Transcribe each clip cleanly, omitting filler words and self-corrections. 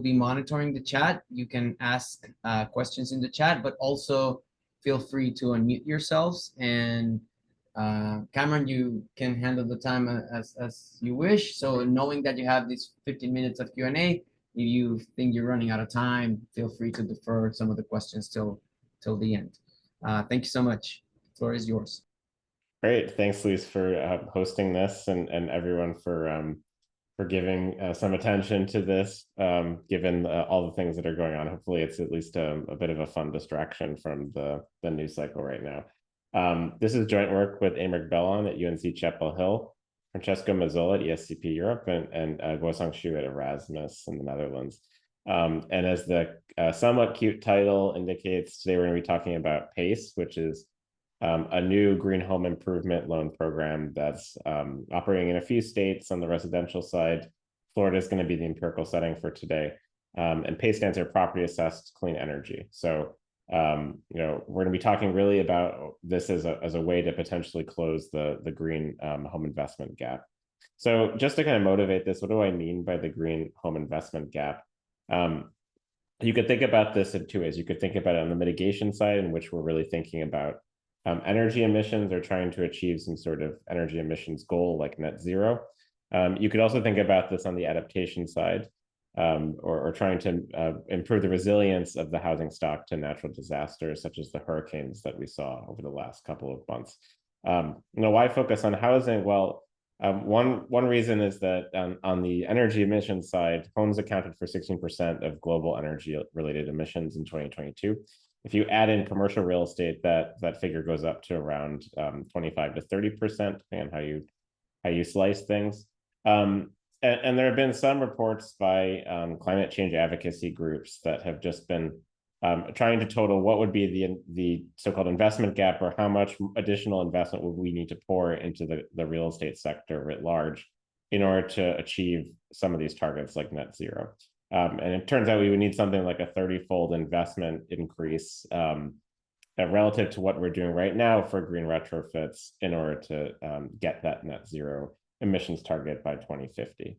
be monitoring the chat. You can ask questions in the chat, but also feel free to unmute yourselves. And Cameron, you can handle the time as you wish. So knowing that you have these 15 minutes of Q&A, if you think you're running out of time, feel free to defer some of the questions till the end. Thank you so much. The floor is yours. Great. Thanks, Luis, for hosting this, and everyone for giving some attention to this, given all the things that are going on. Hopefully it's at least a bit of a fun distraction from the news cycle right now. This is joint work with Aymeric Bellon at UNC Chapel Hill, Francesco Mazzola at ESCP Europe, and Guosong Xu at Erasmus in the Netherlands. And as the somewhat cute title indicates, today we're going to be talking about PACE, which is a new green home improvement loan program that's operating in a few states on the residential side. Florida is going to be the empirical setting for today. And PACE stands for Property Assessed Clean Energy. So, we're going to be talking really about this as a way to potentially close the green home investment gap. So just to kind of motivate this, what do I mean by the green home investment gap? You could think about this in two ways. You could think about it on the mitigation side, in which we're really thinking about energy emissions, or trying to achieve some sort of energy emissions goal like net zero. You could also think about this on the adaptation side, or trying to improve the resilience of the housing stock to natural disasters, such as the hurricanes that we saw over the last couple of months. Why focus on housing? Well, one reason is that on the energy emissions side, homes accounted for 16% of global energy-related emissions in 2022. If you add in commercial real estate, that figure goes up to around 25 to 30%, depending on how you slice things. And there have been some reports by climate change advocacy groups that have just been trying to total what would be the so-called investment gap, or how much additional investment would we need to pour into the real estate sector writ large in order to achieve some of these targets like net zero. And it turns out we would need something like a 30-fold investment increase relative to what we're doing right now for green retrofits in order to get that net zero emissions target by 2050.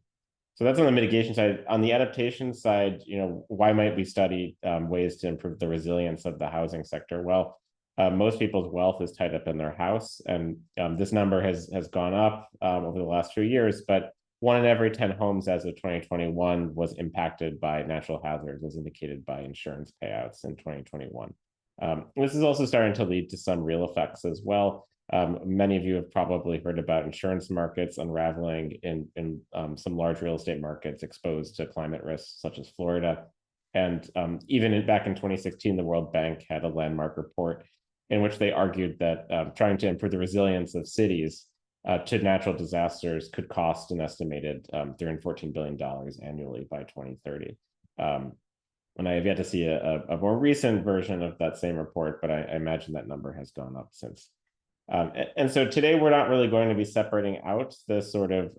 So that's on the mitigation side. On the adaptation side, why might we study ways to improve the resilience of the housing sector? Well, most people's wealth is tied up in their house, and this number has gone up over the last few years, but 1 in every 10 homes as of 2021 was impacted by natural hazards, as indicated by insurance payouts in 2021. This is also starting to lead to some real effects as well. Many of you have probably heard about insurance markets unraveling in some large real estate markets exposed to climate risks, such as Florida. And even back in 2016, the World Bank had a landmark report in which they argued that trying to improve the resilience of cities to natural disasters could cost an estimated $314 billion annually by 2030. And I have yet to see a more recent version of that same report, but I imagine that number has gone up since. And so today we're not really going to be separating out the sort of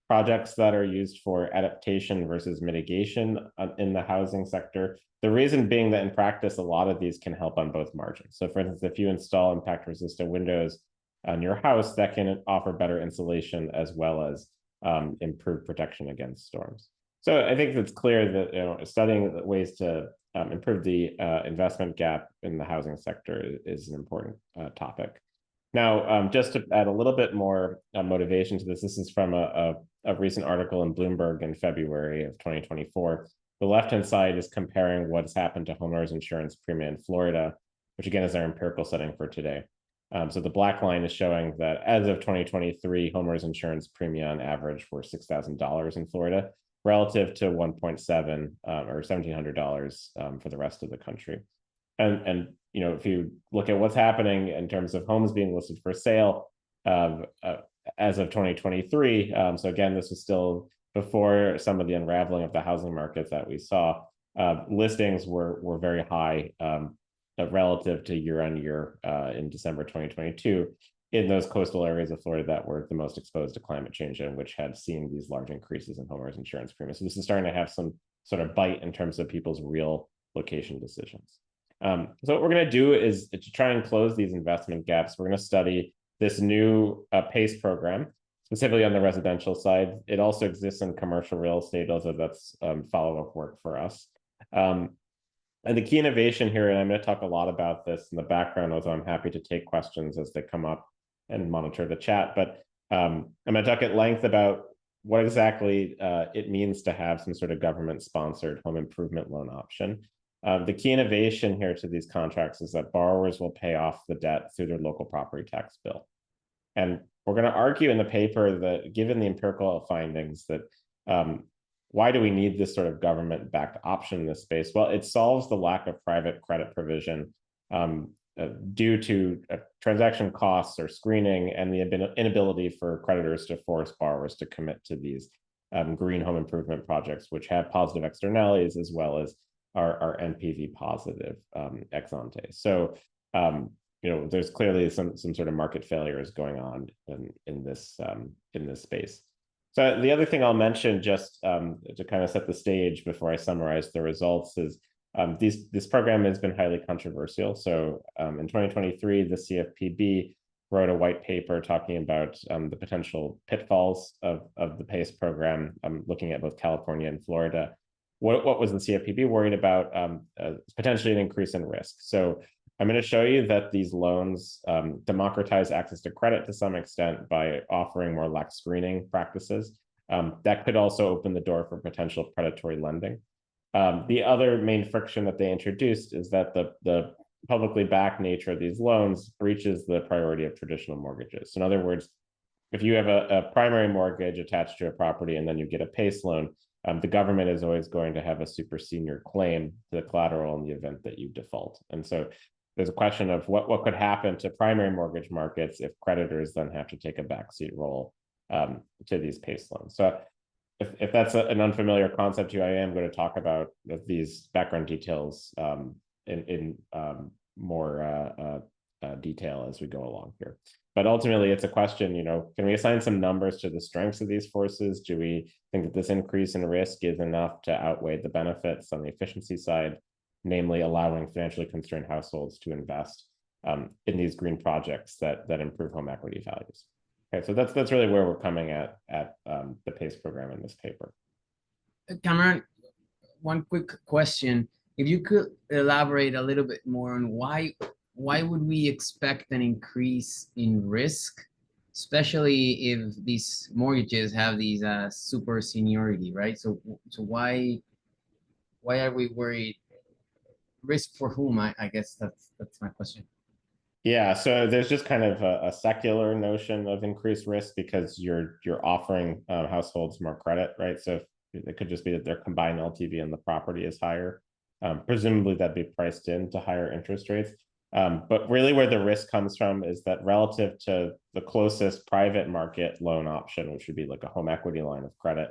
projects that are used for adaptation versus mitigation in the housing sector. The reason being that in practice, a lot of these can help on both margins. So for instance, if you install impact-resistant windows on your house, that can offer better insulation as well as improved protection against storms. So I think it's clear that studying ways to improve the investment gap in the housing sector is an important topic. Now, just to add a little bit more motivation to this, this is from a recent article in Bloomberg in February of 2024. The left-hand side is comparing what's happened to homeowners insurance premium in Florida, which again is our empirical setting for today. So the black line is showing that as of 2023, homeowners insurance premium on average were $6,000 in Florida, relative to $1.7 or $1,700 for the rest of the country. And if you look at what's happening in terms of homes being listed for sale as of 2023, so again, this was still before some of the unraveling of the housing market that we saw, listings were very high relative to year on year in December 2022 in those coastal areas of Florida that were the most exposed to climate change and which had seen these large increases in homeowners insurance premiums. So this is starting to have some sort of bite in terms of people's real location decisions. So what we're going to do is to try and close these investment gaps. We're going to study this new PACE program. It's specifically on the residential side. It also exists in commercial real estate, although that's follow-up work for us. And the key innovation here, and I'm going to talk a lot about this in the background, although I'm happy to take questions as they come up and monitor the chat, but I'm going to talk at length about what exactly it means to have some sort of government-sponsored home improvement loan option. The key innovation here to these contracts is that borrowers will pay off the debt through their local property tax bill. And we're going to argue in the paper that given the empirical findings that why do we need this sort of government-backed option in this space? Well, it solves the lack of private credit provision due to transaction costs or screening and the inability for creditors to force borrowers to commit to these green home improvement projects, which have positive externalities as well as are NPV positive ex ante. So, there's clearly some sort of market failures going on in this space. So the other thing I'll mention just to kind of set the stage before I summarize the results is this program has been highly controversial. So in 2023, the CFPB wrote a white paper talking about the potential pitfalls of the PACE program, looking at both California and Florida. What was the CFPB worried about? Potentially an increase in risk. So I'm going to show you that these loans democratize access to credit to some extent by offering more lax screening practices. That could also open the door for potential predatory lending. The other main friction that they introduced is that the publicly backed nature of these loans breaches the priority of traditional mortgages. So in other words, if you have a primary mortgage attached to a property and then you get a PACE loan, the government is always going to have a super senior claim to the collateral in the event that you default. And so there's a question of what could happen to primary mortgage markets if creditors then have to take a backseat role to these PACE loans. So if that's an unfamiliar concept to you, I am going to talk about these background details in more detail as we go along here. But ultimately, it's a question, can we assign some numbers to the strengths of these forces? Do we think that this increase in risk is enough to outweigh the benefits on the efficiency side, namely allowing financially constrained households to invest in these green projects that improve home equity values? Okay, so that's really where we're coming at the PACE program in this paper. Cameron, one quick question. If you could elaborate a little bit more on why would we expect an increase in risk, especially if these mortgages have these super seniority, right? So why are we worried? Risk for whom? I guess that's my question. Yeah, so there's just kind of a secular notion of increased risk because you're offering households more credit, right? So it could just be that their combined LTV in the property is higher. Presumably that'd be priced into higher interest rates. But really where the risk comes from is that relative to the closest private market loan option, which would be like a home equity line of credit,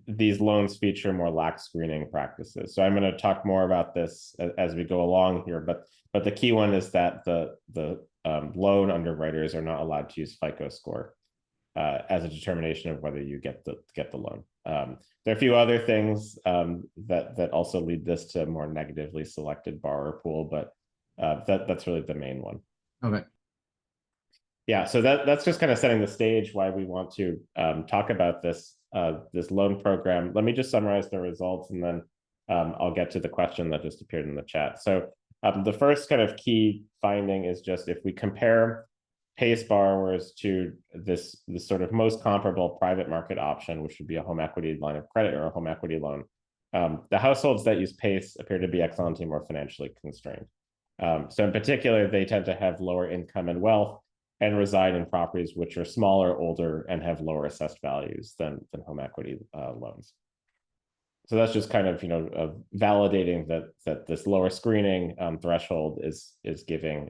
these loans feature more lax screening practices. So I'm going to talk more about this as we go along here, but the key one is that the loan underwriters are not allowed to use FICO score as a determination of whether you get the loan. There are a few other things that also lead this to a more negatively selected borrower pool, but that's really the main one. Okay. Yeah, so that's just kind of setting the stage why we want to talk about this loan program. Let me just summarize the results, and then I'll get to the question that just appeared in the chat. So the first kind of key finding is just if we compare PACE borrowers to this sort of most comparable private market option, which would be a home equity line of credit or a home equity loan, the households that use PACE appear to be ex ante more financially constrained. So in particular, they tend to have lower income and wealth and reside in properties which are smaller, older, and have lower assessed values than home equity loans. So that's just kind of validating that this lower screening threshold is giving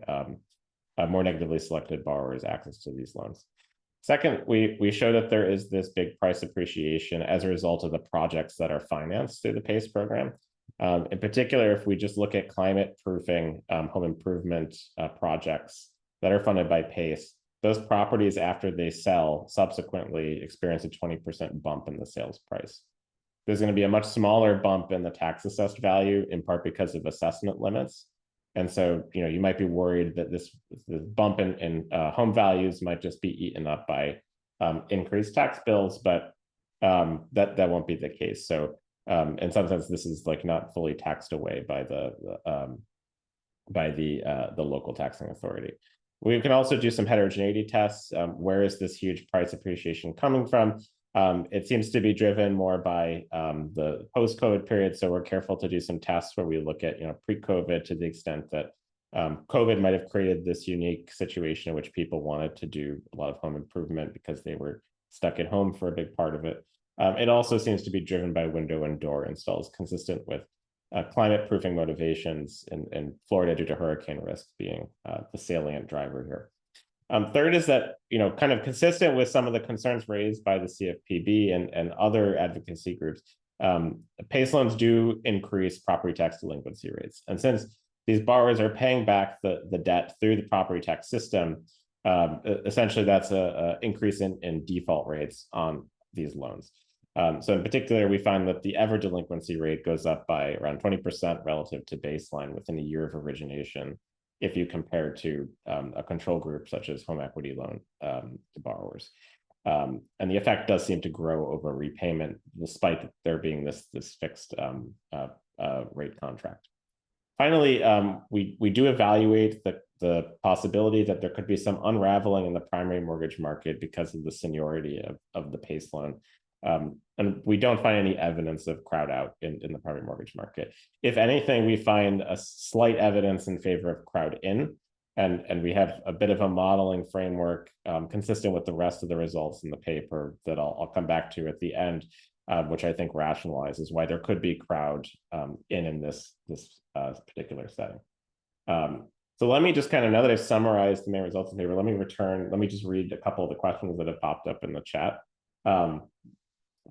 more negatively selected borrowers access to these loans. Second, we show that there is this big price appreciation as a result of the projects that are financed through the PACE program. In particular, if we just look at climate proofing home improvement projects that are funded by PACE, those properties after they sell subsequently experience a 20% bump in the sales price. There's going to be a much smaller bump in the tax assessed value, in part because of assessment limits. And so, you might be worried that this bump in home values might just be eaten up by increased tax bills, but that won't be the case. So in some sense, this is like not fully taxed away by the local taxing authority. We can also do some heterogeneity tests. Where is this huge price appreciation coming from? It seems to be driven more by the post-COVID period. So we're careful to do some tests where we look at, pre-COVID, to the extent that COVID might have created this unique situation in which people wanted to do a lot of home improvement because they were stuck at home for a big part of it. It also seems to be driven by window and door installs, consistent with climate proofing motivations in Florida due to hurricane risk being the salient driver here. Third is that, kind of consistent with some of the concerns raised by the CFPB and other advocacy groups, PACE loans do increase property tax delinquency rates. And since these borrowers are paying back the debt through the property tax system, essentially that's an increase in default rates on these loans. So in particular, we find that the ever delinquency rate goes up by around 20% relative to baseline within a year of origination, if you compare to a control group such as home equity loan to borrowers. And the effect does seem to grow over repayment, despite there being this fixed rate contract. Finally, we do evaluate the possibility that there could be some unraveling in the primary mortgage market because of the seniority of the PACE loan. And we don't find any evidence of crowd out in the primary mortgage market. If anything, we find a slight evidence in favor of crowd in, and we have a bit of a modeling framework consistent with the rest of the results in the paper that I'll come back to at the end, which I think rationalizes why there could be crowd in this particular setting. So let me just kind of, now that I've summarized the main results in the paper, let me just read a couple of the questions that have popped up in the chat.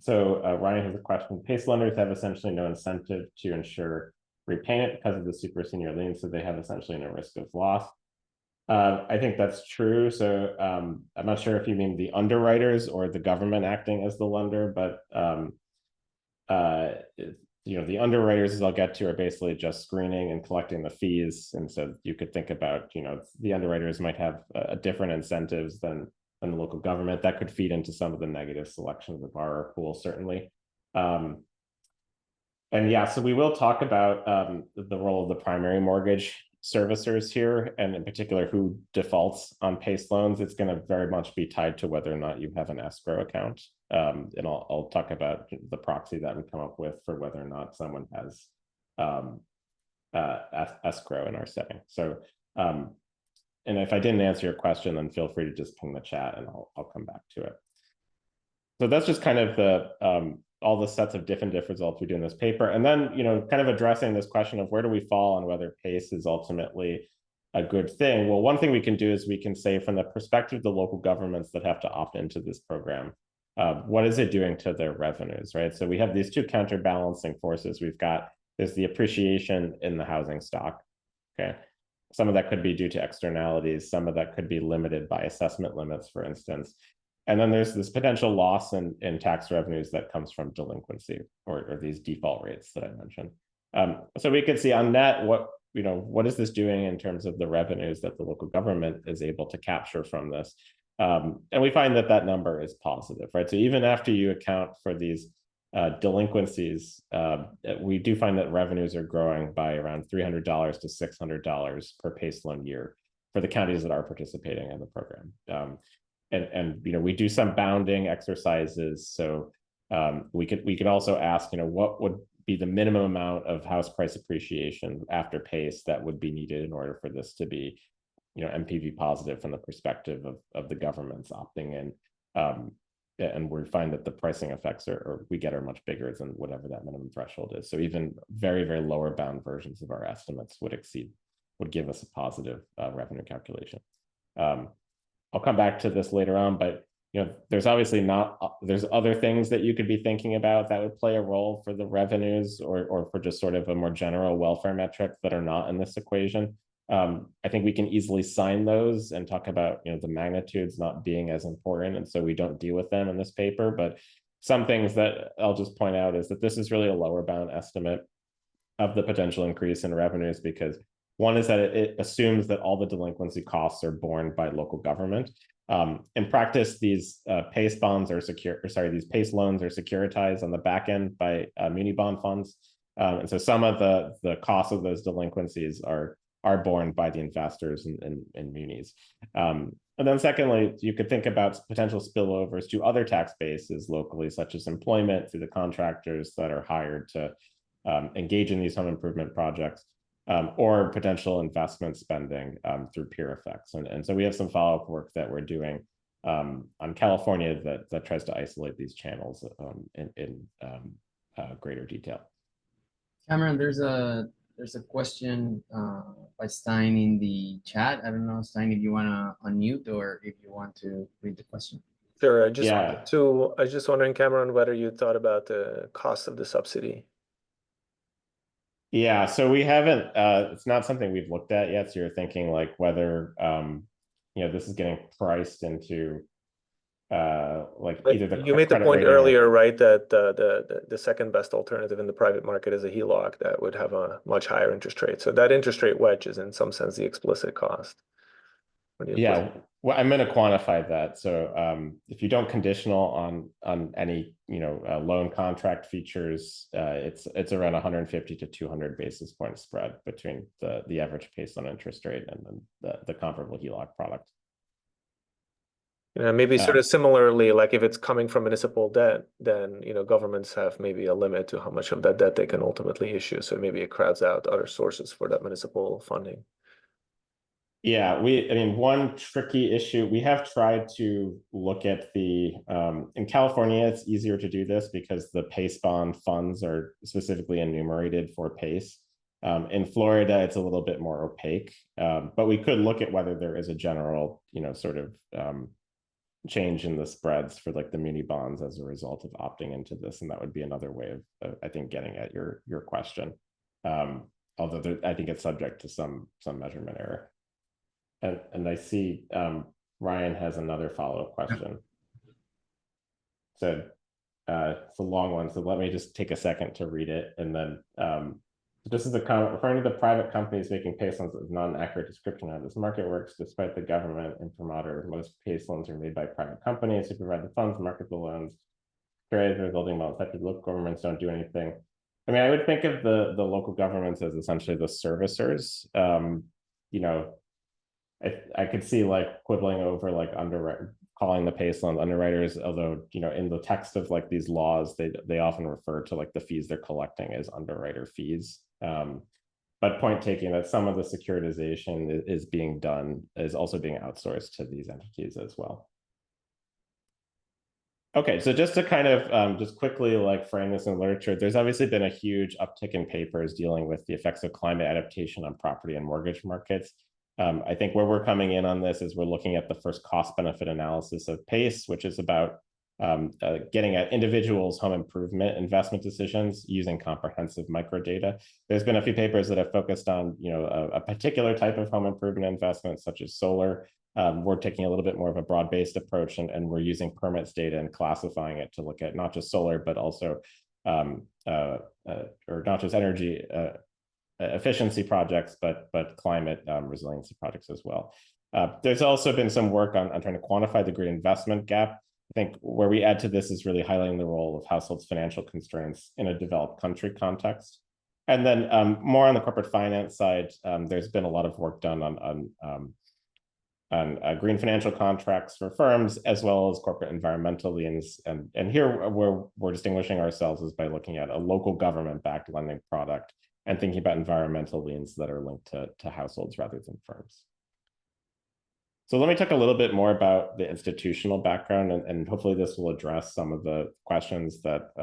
So Ryan has a question. PACE lenders have essentially no incentive to ensure repayment because of the super senior lien, so they have essentially no risk of loss. I think that's true. So I'm not sure if you mean the underwriters or the government acting as the lender, but the underwriters, as I'll get to, are basically just screening and collecting the fees. And so you could think about, the underwriters might have different incentives than the local government. That could feed into some of the negative selection of the borrower pool, certainly. And yeah, so we will talk about the role of the primary mortgage servicers here, and in particular, who defaults on PACE loans. It's going to very much be tied to whether or not you have an escrow account. And I'll talk about the proxy that we come up with for whether or not someone has escrow in our setting. So, and if I didn't answer your question, then feel free to just ping the chat and I'll come back to it. So that's just kind of the all the sets of different results we do in this paper. And then, kind of addressing this question of where do we fall on whether PACE is ultimately a good thing? Well, one thing we can do is we can say, from the perspective of the local governments that have to opt into this program, what is it doing to their revenues, right? So we have these two counterbalancing forces. There's the appreciation in the housing stock, okay? Some of that could be due to externalities. Some of that could be limited by assessment limits, for instance. And then there's this potential loss in tax revenues that comes from delinquency or these default rates that I mentioned. So we could see on net, what is this doing in terms of the revenues that the local government is able to capture from this? And we find that number is positive, right? So even after you account for these delinquencies, we do find that revenues are growing by around $300 to $600 per PACE loan year for the counties that are participating in the program. And we do some bounding exercises. So we could also ask, what would be the minimum amount of house price appreciation after PACE that would be needed in order for this to be, NPV positive from the perspective of the government's opting in. And we find that the pricing effects we get are much bigger than whatever that minimum threshold is. So even very, very lower bound versions of our estimates would give us a positive revenue calculation. I'll come back to this later on, but there's obviously there's other things that you could be thinking about that would play a role for the revenues or for just sort of a more general welfare metric that are not in this equation. I think we can easily sign those and talk about the magnitudes not being as important, and so we don't deal with them in this paper. But some things that I'll just point out is that this is really a lower bound estimate of the potential increase in revenues, because One is that it assumes that all the delinquency costs are borne by local government. In practice, these PACE bonds are these PACE loans are securitized on the back end by muni bond funds. And so some of the costs of those delinquencies are borne by the investors in munis. And then secondly, you could think about potential spillovers to other tax bases locally, such as employment through the contractors that are hired to engage in these home improvement projects, or potential investment spending through peer effects. And so we have some follow-up work that we're doing on California that tries to isolate these channels in greater detail. Cameron, there's a question by Stein in the chat. I don't know, Stein, if you want to unmute or if you want to read the question. Sure. I was just wondering, Cameron, whether you thought about the cost of the subsidy. Yeah, so we haven't, it's not something we've looked at yet. So you're thinking like whether, this is getting priced into either the you made the point earlier, right, that the second best alternative in the private market is a HELOC that would have a much higher interest rate. So that interest rate wedge is in some sense the explicit cost. Yeah, well, I'm going to quantify that. So if you don't conditional on any loan contract features, it's around 150 to 200 basis point spread between the average PACE on interest rate and then the comparable HELOC product. Maybe sort of similarly, like if it's coming from municipal debt, then governments have maybe a limit to how much of that debt they can ultimately issue. So maybe it crowds out other sources for that municipal funding. Yeah, one tricky issue, we have tried to look at in California, it's easier to do this because the PACE bond funds are specifically enumerated for PACE. In Florida, it's a little bit more opaque, but we could look at whether there is a general, sort of change in the spreads for like the muni bonds as a result of opting into this. And that would be another way of I think, getting at your question. Although I think it's subject to some measurement error. And I see Ryan has another follow-up question. So it's a long one, so let me just take a second to read it. And then this is a comment referring to the private companies making PACE loans with non-accurate description of how this market works. Despite the government imprimatur, most PACE loans are made by private companies who provide the funds, market the loans, trade the building well. Effective local governments don't do anything. I would think of the local governments as essentially the servicers. I could see like quibbling over like calling the PACE loans underwriters, although in the text of like these laws, they often refer to like the fees they're collecting as underwriter fees. But point taking that some of the securitization is also being outsourced to these entities as well. Okay, so just to kind of just quickly like frame this in literature, there's obviously been a huge uptick in papers dealing with the effects of climate adaptation on property and mortgage markets. I think where we're coming in on this is we're looking at the first cost benefit analysis of PACE, which is about getting at individuals' home improvement investment decisions using comprehensive microdata. There's been a few papers that have focused on a particular type of home improvement investment, such as solar. We're taking a little bit more of a broad-based approach, and we're using permits data and classifying it to look at not just solar, but also or not just energy efficiency projects, but climate resiliency projects as well. There's also been some work on trying to quantify the grid investment gap. I think where we add to this is really highlighting the role of households' financial constraints in a developed country context. And then more on the corporate finance side, there's been a lot of work done on green financial contracts for firms, as well as corporate environmental liens. And here where we're distinguishing ourselves is by looking at a local government-backed lending product and thinking about environmental liens that are linked to households rather than firms. So let me talk a little bit more about the institutional background, and hopefully this will address some of the questions that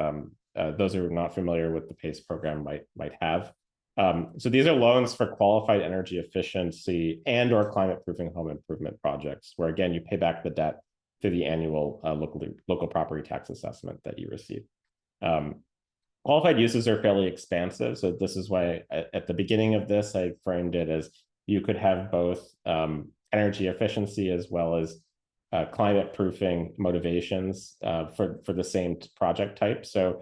those who are not familiar with the PACE program might have. So these are loans for qualified energy efficiency and or climate proofing home improvement projects, where again, you pay back the debt through the annual local property tax assessment that you receive. Qualified uses are fairly expansive. So this is why at the beginning of this, I framed it as you could have both energy efficiency as well as climate proofing motivations for the same project type. So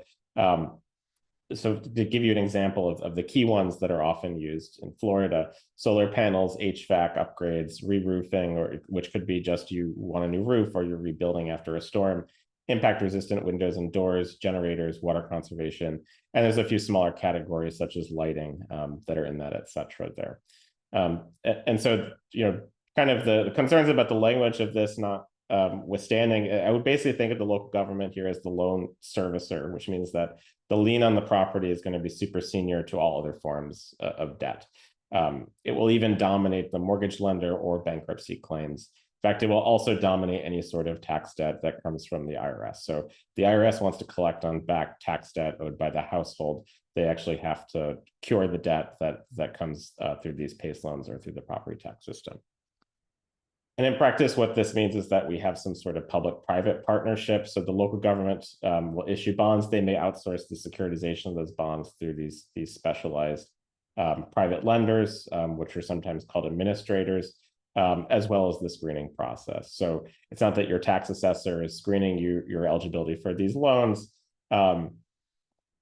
so to give you an example of the key ones that are often used in Florida, solar panels, HVAC upgrades, re-roofing, or which could be just you want a new roof or you're rebuilding after a storm, impact resistant windows and doors, generators, water conservation, and there's a few smaller categories such as lighting that are in that, et cetera there. And so, kind of the concerns about the language of this not withstanding, I would basically think of the local government here as the loan servicer, which means that the lien on the property is going to be super senior to all other forms of debt. It will even dominate the mortgage lender or bankruptcy claims. In fact, it will also dominate any sort of tax debt that comes from the IRS. So the IRS wants to collect on back tax debt owed by the household. They actually have to cure the debt that comes through these PACE loans or through the property tax system. And in practice, what this means is that we have some sort of public-private partnership. So the local government will issue bonds. They may outsource the securitization of those bonds through these specialized private lenders, which are sometimes called administrators, as well as the screening process. So it's not that your tax assessor is screening your eligibility for these loans.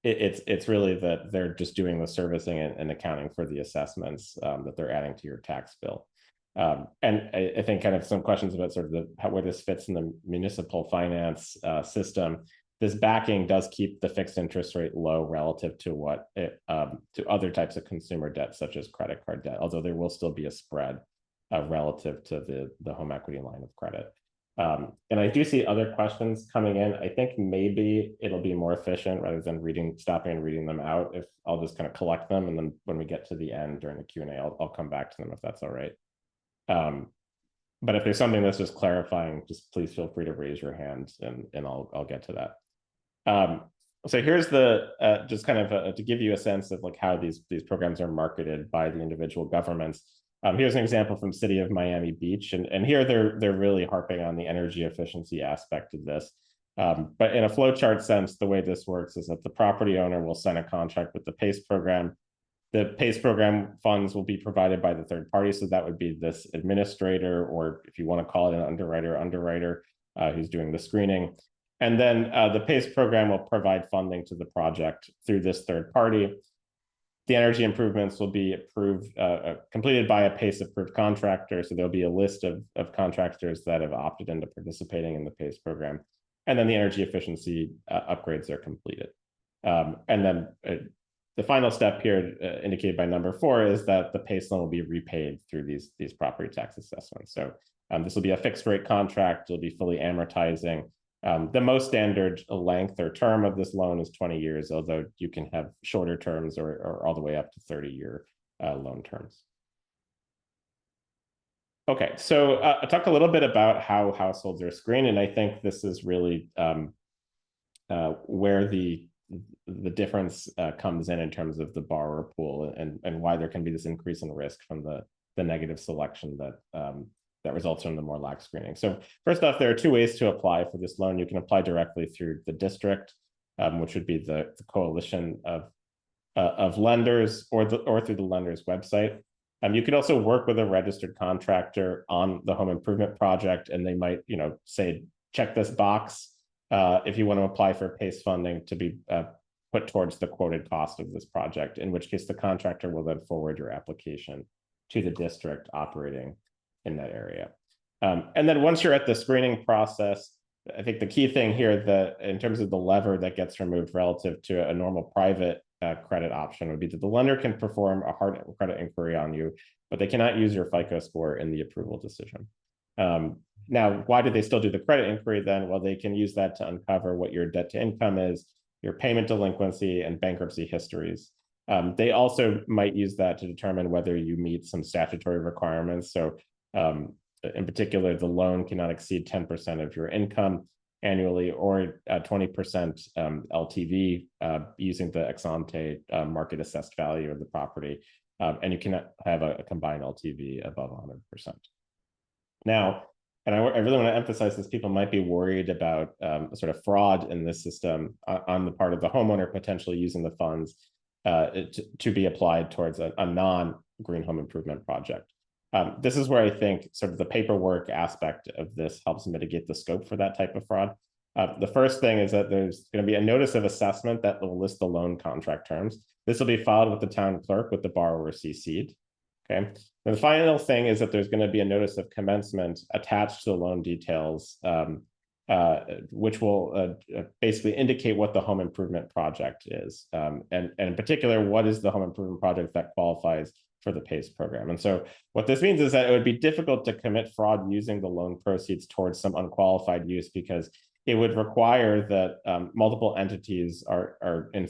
It's really that they're just doing the servicing and accounting for the assessments that they're adding to your tax bill. And I think kind of some questions about sort of where this fits in the municipal finance system. This backing does keep the fixed interest rate low relative to what to other types of consumer debt, such as credit card debt, although there will still be a spread relative to the home equity line of credit. And I do see other questions coming in. I think maybe it'll be more efficient rather than stopping and reading them out, if I'll just kind of collect them, and then when we get to the end during the Q&A, I'll come back to them if that's all right. But if there's something that's just clarifying, just please feel free to raise your hand and I'll get to that. So here's the just kind of to give you a sense of like how these programs are marketed by the individual governments. Here's an example from City of Miami Beach, and here they're really harping on the energy efficiency aspect of this. But in a flowchart sense, the way this works is that the property owner will sign a contract with the PACE program. The PACE program funds will be provided by the third party. So that would be this administrator, or if you want to call it an underwriter who's doing the screening. And then the PACE program will provide funding to the project through this third party. The energy improvements will be completed by a PACE approved contractor. So there'll be a list of contractors that have opted into participating in the PACE program. And then the energy efficiency upgrades are completed. And then the final step here, indicated by number 4, is that the PACE loan will be repaid through these property tax assessments. So this will be a fixed rate contract. It'll be fully amortizing. The most standard length or term of this loan is 20 years, although you can have shorter terms or all the way up to 30-year loan terms. Okay, so I talked a little bit about how households are screened, and I think this is really where the difference comes in terms of the borrower pool and why there can be this increase in risk from the negative selection that results from the more lax screening. So first off, there are 2 ways to apply for this loan. You can apply directly through the district, which would be the coalition of lenders, or through the lender's website. You could also work with a registered contractor on the home improvement project, and they might, say, check this box if you want to apply for PACE funding to be put towards the quoted cost of this project, in which case the contractor will then forward your application to the district operating in that area. And then once you're at the screening process, I think the key thing here, that in terms of the lever that gets removed relative to a normal private credit option, would be that the lender can perform a hard credit inquiry on you, but they cannot use your FICO score in the approval decision. Now, why do they still do the credit inquiry then? Well, they can use that to uncover what your debt to income is, your payment delinquency, and bankruptcy histories. They also might use that to determine whether you meet some statutory requirements. So in particular, the loan cannot exceed 10% of your income annually, or 20% LTV using the ex ante market assessed value of the property. And you cannot have a combined LTV above 100%. Now, and I really want to emphasize this, people might be worried about sort of fraud in this system on the part of the homeowner potentially using the funds to be applied towards a non-green home improvement project. This is where I think sort of the paperwork aspect of this helps mitigate the scope for that type of fraud. The first thing is that there's going to be a notice of assessment that will list the loan contract terms. This will be filed with the town clerk with the borrower CC'd. Okay. And the final thing is that there's going to be a notice of commencement attached to the loan details, which will basically indicate what the home improvement project is. And in particular, what is the home improvement project that qualifies for the PACE program. And so what this means is that it would be difficult to commit fraud using the loan proceeds towards some unqualified use, because it would require that multiple entities are to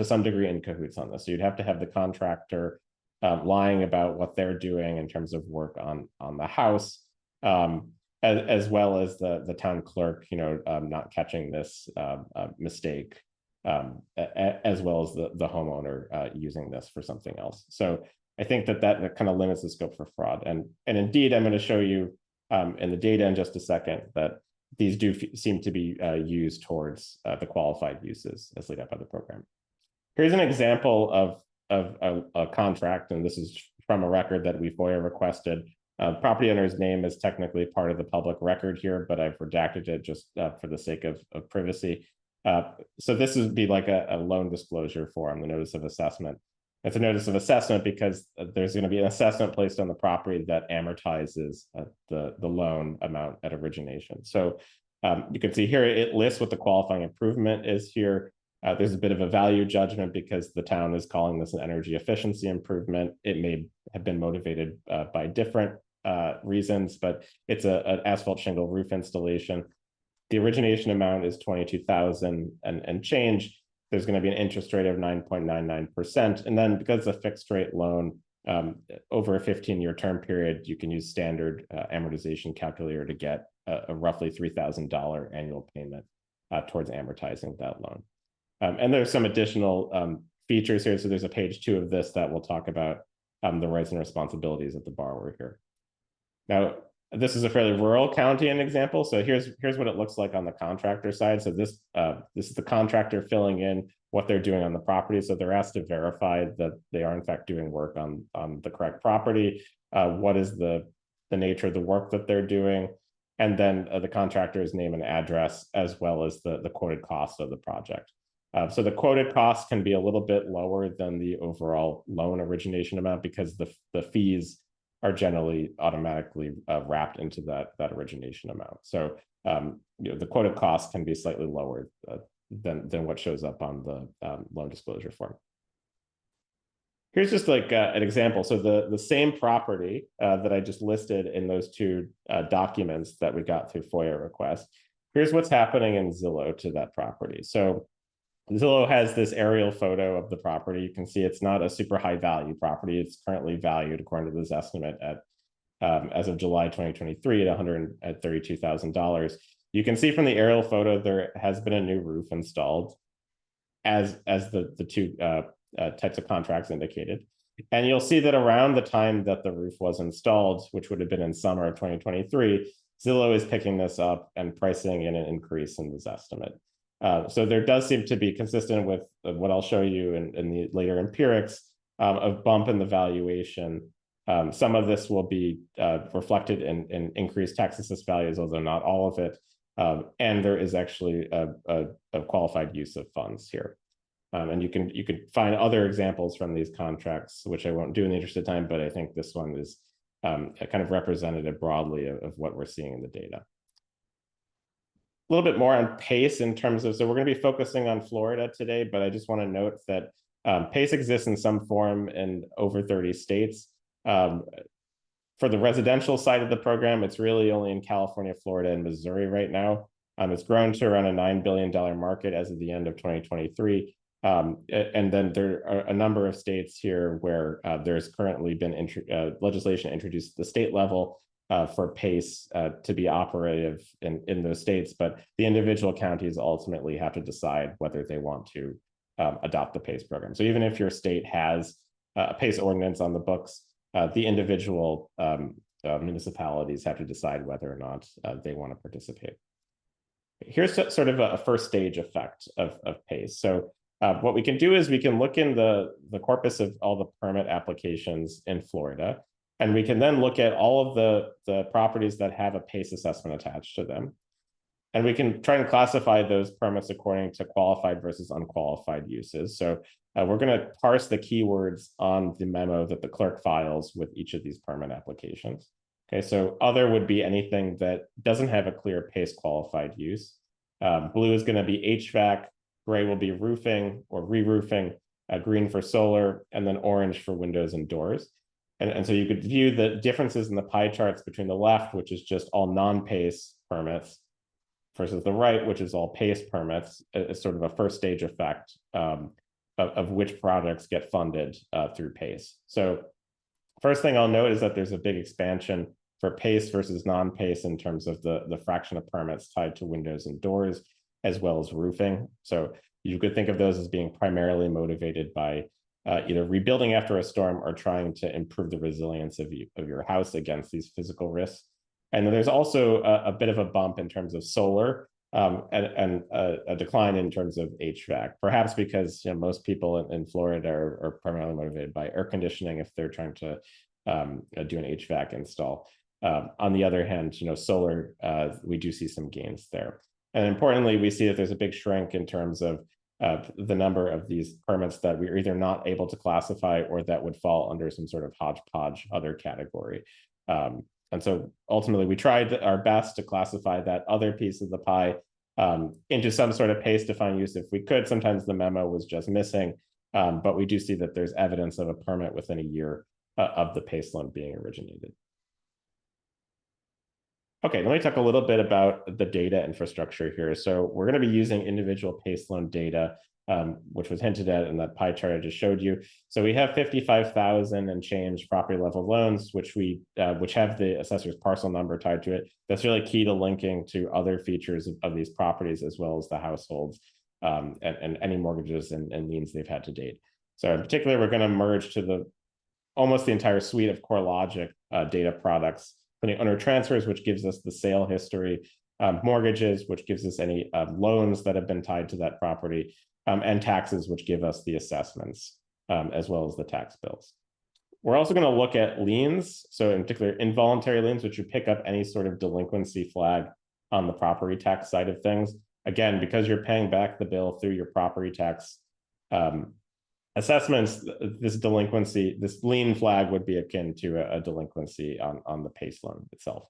some degree in cahoots on this. So you'd have to have the contractor lying about what they're doing in terms of work on the house, as well as the town clerk, not catching this mistake, as well as the homeowner using this for something else. So I think that kind of limits the scope for fraud. And indeed, I'm going to show you in the data in just a second that these do seem to be used towards the qualified uses as laid out by the program. Here's an example of a contract, and this is from a record that we FOIA requested. Property owner's name is technically part of the public record here, but I've redacted it just for the sake of privacy. So this would be like a loan disclosure form, the notice of assessment. It's a notice of assessment because there's going to be an assessment placed on the property that amortizes the loan amount at origination. So you can see here it lists what the qualifying improvement is here. There's a bit of a value judgment because the town is calling this an energy efficiency improvement. It may have been motivated by different reasons, but it's an asphalt shingle roof installation. The origination amount is $22,000 and change. There's going to be an interest rate of 9.99%. And then because it's a fixed rate loan over a 15-year term period, you can use standard amortization calculator to get a roughly $3,000 annual payment towards amortizing that loan. And there's some additional features here. So there's a page 2 of this that will talk about the rights and responsibilities of the borrower here. Now, this is a fairly rural county, an example. So here's what it looks like on the contractor side. So this is the contractor filling in what they're doing on the property. So they're asked to verify that they are in fact doing work on the correct property. What is the nature of the work that they're doing? And then the contractor's name and address, as well as the quoted cost of the project. So the quoted cost can be a little bit lower than the overall loan origination amount because the fees are generally automatically wrapped into that origination amount. So the quoted cost can be slightly lower than what shows up on the loan disclosure form. Here's just like an example. So the same property that I just listed in those 2 documents that we got through FOIA request, here's what's happening in Zillow to that property. So Zillow has this aerial photo of the property. You can see it's not a super high value property. It's currently valued, according to this estimate, at as of July 2023 at $132,000. You can see from the aerial photo there has been a new roof installed, as the 2 types of contracts indicated. And you'll see that around the time that the roof was installed, which would have been in summer of 2023, Zillow is picking this up and pricing in an increase in this estimate. So there does seem to be consistent with what I'll show you in the later empirics of bump in the valuation. Some of this will be reflected in increased tax assessed values, although not all of it. And there is actually a qualified use of funds here. And you can find other examples from these contracts, which I won't do in the interest of time, but I think this one is kind of representative broadly of what we're seeing in the data. A little bit more on PACE in terms of, so we're going to be focusing on Florida today, but I just want to note that PACE exists in some form in over 30 states. For the residential side of the program, it's really only in California, Florida, and Missouri right now. It's grown to around a $9 billion market as of the end of 2023. And then there are a number of states here where there's currently been legislation introduced at the state level for PACE to be operative in those states, but the individual counties ultimately have to decide whether they want to adopt the PACE program. So even if your state has a PACE ordinance on the books, the individual municipalities have to decide whether or not they want to participate. Here's sort of a first stage effect of PACE. So what we can do is we can look in the corpus of all the permit applications in Florida, and we can then look at all of the properties that have a PACE assessment attached to them. And we can try and classify those permits according to qualified versus unqualified uses. So we're going to parse the keywords on the memo that the clerk files with each of these permit applications. Okay, so other would be anything that doesn't have a clear PACE qualified use. Blue is going to be HVAC, gray will be roofing or re-roofing, green for solar, and then orange for windows and doors. And so you could view the differences in the pie charts between the left, which is just all non-PACE permits, versus the right, which is all PACE permits, as sort of a first stage effect of which projects get funded through PACE. So first thing I'll note is that there's a big expansion for PACE versus non-PACE in terms of the fraction of permits tied to windows and doors, as well as roofing. So you could think of those as being primarily motivated by either rebuilding after a storm or trying to improve the resilience of your house against these physical risks. And then there's also a bit of a bump in terms of solar and a decline in terms of HVAC, perhaps because most people in Florida are primarily motivated by air conditioning if they're trying to do an HVAC install. On the other hand, solar, we do see some gains there. And importantly, we see that there's a big shrink in terms of the number of these permits that we are either not able to classify or that would fall under some sort of hodgepodge other category. And so ultimately, we tried our best to classify that other piece of the pie into some sort of PACE-defined use if we could. Sometimes the memo was just missing, but we do see that there's evidence of a permit within a year of the PACE loan being originated. Okay, let me talk a little bit about the data infrastructure here. So we're going to be using individual PACE loan data, which was hinted at in that pie chart I just showed you. So we have 55,000 and change property level loans, which have the assessor's parcel number tied to it. That's really key to linking to other features of these properties, as well as the households and any mortgages and liens they've had to date. So in particular, we're going to merge to almost the entire suite of CoreLogic data products, including owner transfers, which gives us the sale history, mortgages, which gives us any loans that have been tied to that property, and taxes, which give us the assessments, as well as the tax bills. We're also going to look at liens, so in particular, involuntary liens, which you pick up any sort of delinquency flag on the property tax side of things. Again, because you're paying back the bill through your property tax assessments, this lien flag would be akin to a delinquency on the PACE loan itself.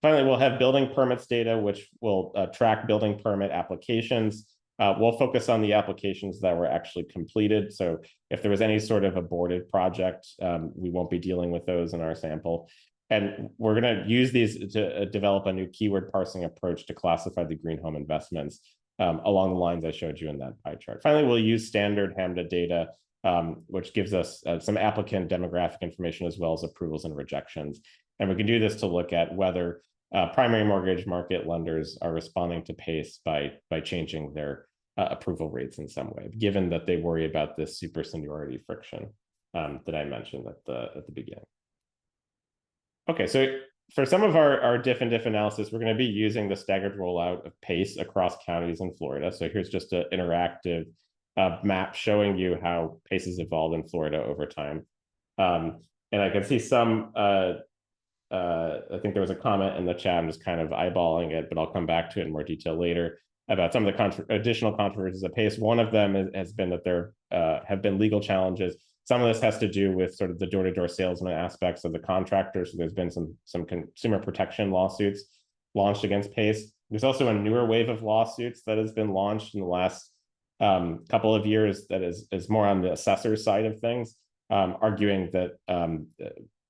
Finally, we'll have building permits data, which will track building permit applications. We'll focus on the applications that were actually completed. So if there was any sort of aborted project, we won't be dealing with those in our sample. And we're going to use these to develop a new keyword parsing approach to classify the green home investments along the lines I showed you in that pie chart. Finally, we'll use standard HAMDA data, which gives us some applicant demographic information as well as approvals and rejections. And we can do this to look at whether primary mortgage market lenders are responding to PACE by changing their approval rates in some way, given that they worry about this super seniority friction that I mentioned at the beginning. Okay, so for some of our diff and diff analysis, we're going to be using the staggered rollout of PACE across counties in Florida. So here's just an interactive map showing you how PACE has evolved in Florida over time. And I can see some, I think there was a comment in the chat, I'm just kind of eyeballing it, but I'll come back to it in more detail later about some of the additional controversies of PACE. One of them has been that there have been legal challenges. Some of this has to do with sort of the door-to-door salesman aspects of the contractor. So there's been some consumer protection lawsuits launched against PACE. There's also a newer wave of lawsuits that has been launched in the last couple of years that is more on the assessor side of things, arguing that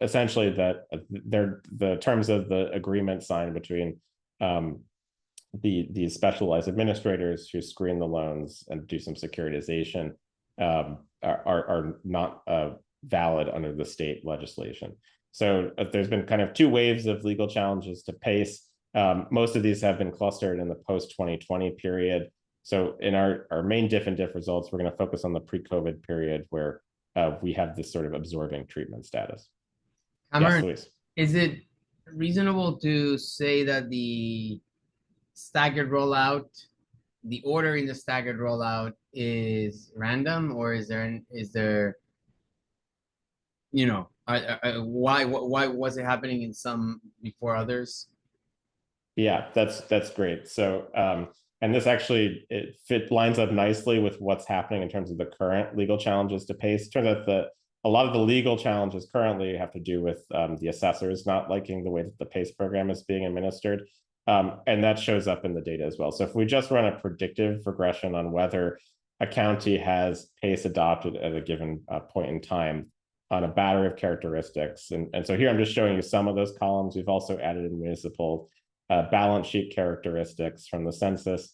essentially that the terms of the agreement signed between these specialized administrators who screen the loans and do some securitization are not valid under the state legislation. So there's been kind of two waves of legal challenges to PACE. Most of these have been clustered in the post-2020 period. So in our main diff and diff results, we're going to focus on the pre-COVID period where we have this sort of absorbing treatment status. Cameron, yes, Luis. Is it reasonable to say that the staggered rollout, the order in the staggered rollout is random, or is there you know, why was it happening in some before others? Yeah, that's great. So, and this actually lines up nicely with what's happening in terms of the current legal challenges to PACE. Turns out that a lot of the legal challenges currently have to do with the assessors not liking the way that the PACE program is being administered. And that shows up in the data as well. So if we just run a predictive regression on whether a county has PACE adopted at a given point in time on a battery of characteristics, and so here I'm just showing you some of those columns. We've also added in municipal balance sheet characteristics from the census.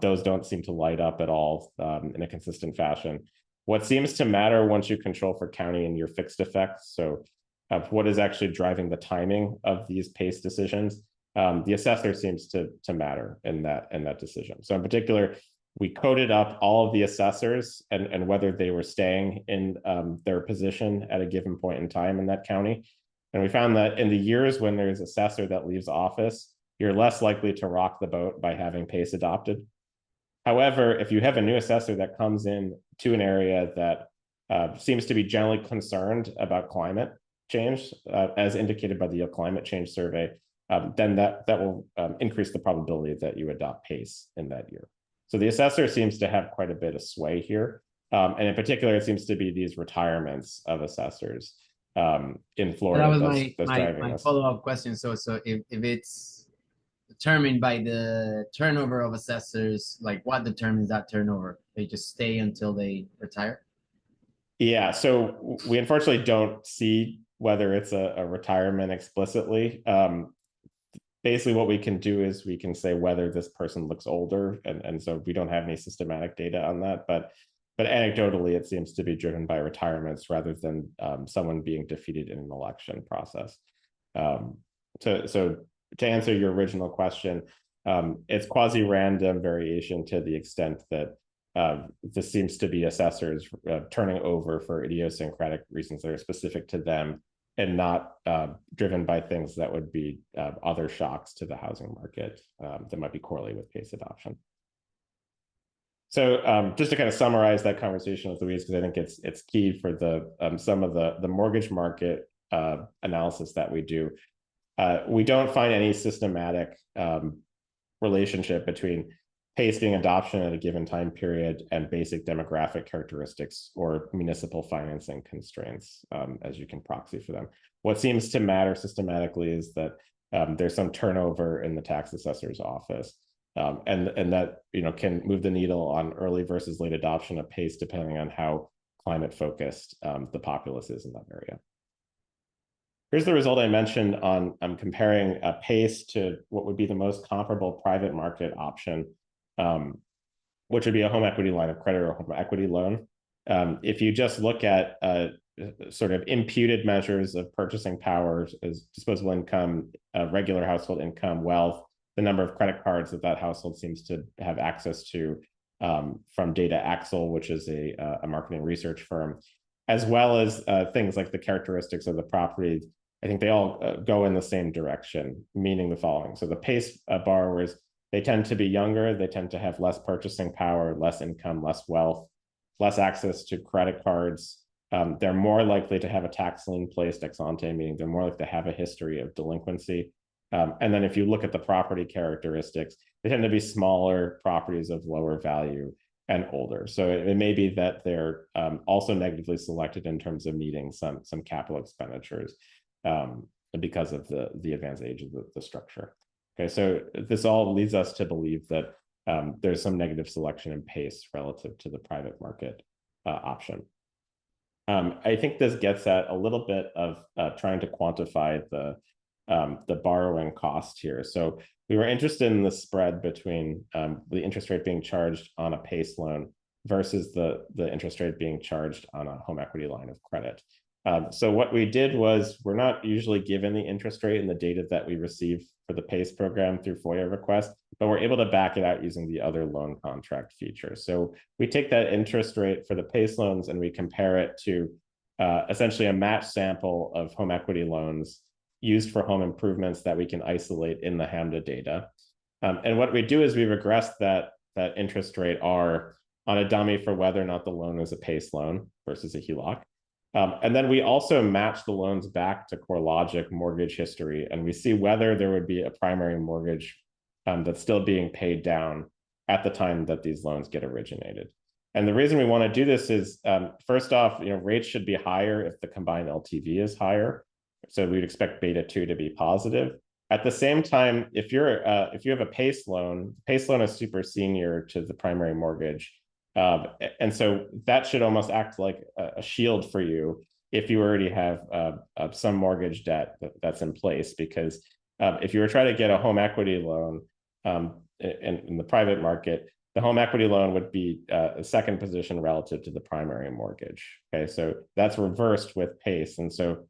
Those don't seem to light up at all in a consistent fashion. What seems to matter once you control for county and your fixed effects, so what is actually driving the timing of these PACE decisions, the assessor seems to matter in that decision. So in particular, we coded up all of the assessors and whether they were staying in their position at a given point in time in that county. And we found that in the years when there's an assessor that leaves office, you're less likely to rock the boat by having PACE adopted. However, if you have a new assessor that comes in to an area that seems to be generally concerned about climate change, as indicated by the climate change survey, then that will increase the probability that you adopt PACE in that year. So the assessor seems to have quite a bit of sway here. And in particular, it seems to be these retirements of assessors in Florida. That was that's driving my this. follow-up question. So if it's determined by the turnover of assessors, like what determines that turnover? They just stay until they retire? Yeah, so we unfortunately don't see whether it's a retirement explicitly. Basically what we can do is we can say whether this person looks older, and so we don't have any systematic data on that, but anecdotally it seems to be driven by retirements rather than someone being defeated in an election process. So to answer your original question, it's quasi-random variation to the extent that this seems to be assessors turning over for idiosyncratic reasons that are specific to them and not driven by things that would be other shocks to the housing market that might be correlated with PACE adoption. So just to kind of summarize that conversation with Louise, because I think it's key for the some of the mortgage market analysis that we do. We don't find any systematic relationship between PACE being adoption at a given time period and basic demographic characteristics or municipal financing constraints, as you can proxy for them. What seems to matter systematically is that there's some turnover in the tax assessor's office, and that can move the needle on early versus late adoption of PACE depending on how climate focused the populace is in that area. Here's the result I mentioned on comparing a PACE to what would be the most comparable private market option, which would be a home equity line of credit or a home equity loan. If you just look at sort of imputed measures of purchasing power as disposable income, regular household income, wealth, the number of credit cards that household seems to have access to from Data Axle, which is a marketing research firm, as well as things like the characteristics of the property, I think they all go in the same direction, meaning the following. So the PACE borrowers, they tend to be younger, they tend to have less purchasing power, less income, less wealth, less access to credit cards. They're more likely to have a tax lien placed ex ante, meaning they're more likely to have a history of delinquency. And then if you look at the property characteristics, they tend to be smaller properties of lower value and older. So it may be that they're also negatively selected in terms of needing some capital expenditures because of the advanced age of the structure. Okay, so this all leads us to believe that there's some negative selection in PACE relative to the private market option. I think this gets at a little bit of trying to quantify the borrowing cost here. So we were interested in the spread between the interest rate being charged on a PACE loan versus the interest rate being charged on a home equity line of credit. So what we did was, we're not usually given the interest rate in the data that we receive for the PACE program through FOIA request, but we're able to back it out using the other loan contract feature. So we take that interest rate for the PACE loans and we compare it to essentially a matched sample of home equity loans used for home improvements that we can isolate in the HAMDA data. And what we do is we regress that interest rate R on a dummy for whether or not the loan is a PACE loan versus a HELOC. And then we also match the loans back to CoreLogic mortgage history, and we see whether there would be a primary mortgage that's still being paid down at the time that these loans get originated. And the reason we want to do this is, first off, rates should be higher if the combined LTV is higher. So we'd expect beta 2 to be positive. At the same time, if you have a PACE loan is super senior to the primary mortgage. And so that should almost act like a shield for you if you already have some mortgage debt that's in place, because if you were trying to get a home equity loan in the private market, the home equity loan would be a second position relative to the primary mortgage. Okay, so that's reversed with PACE. And so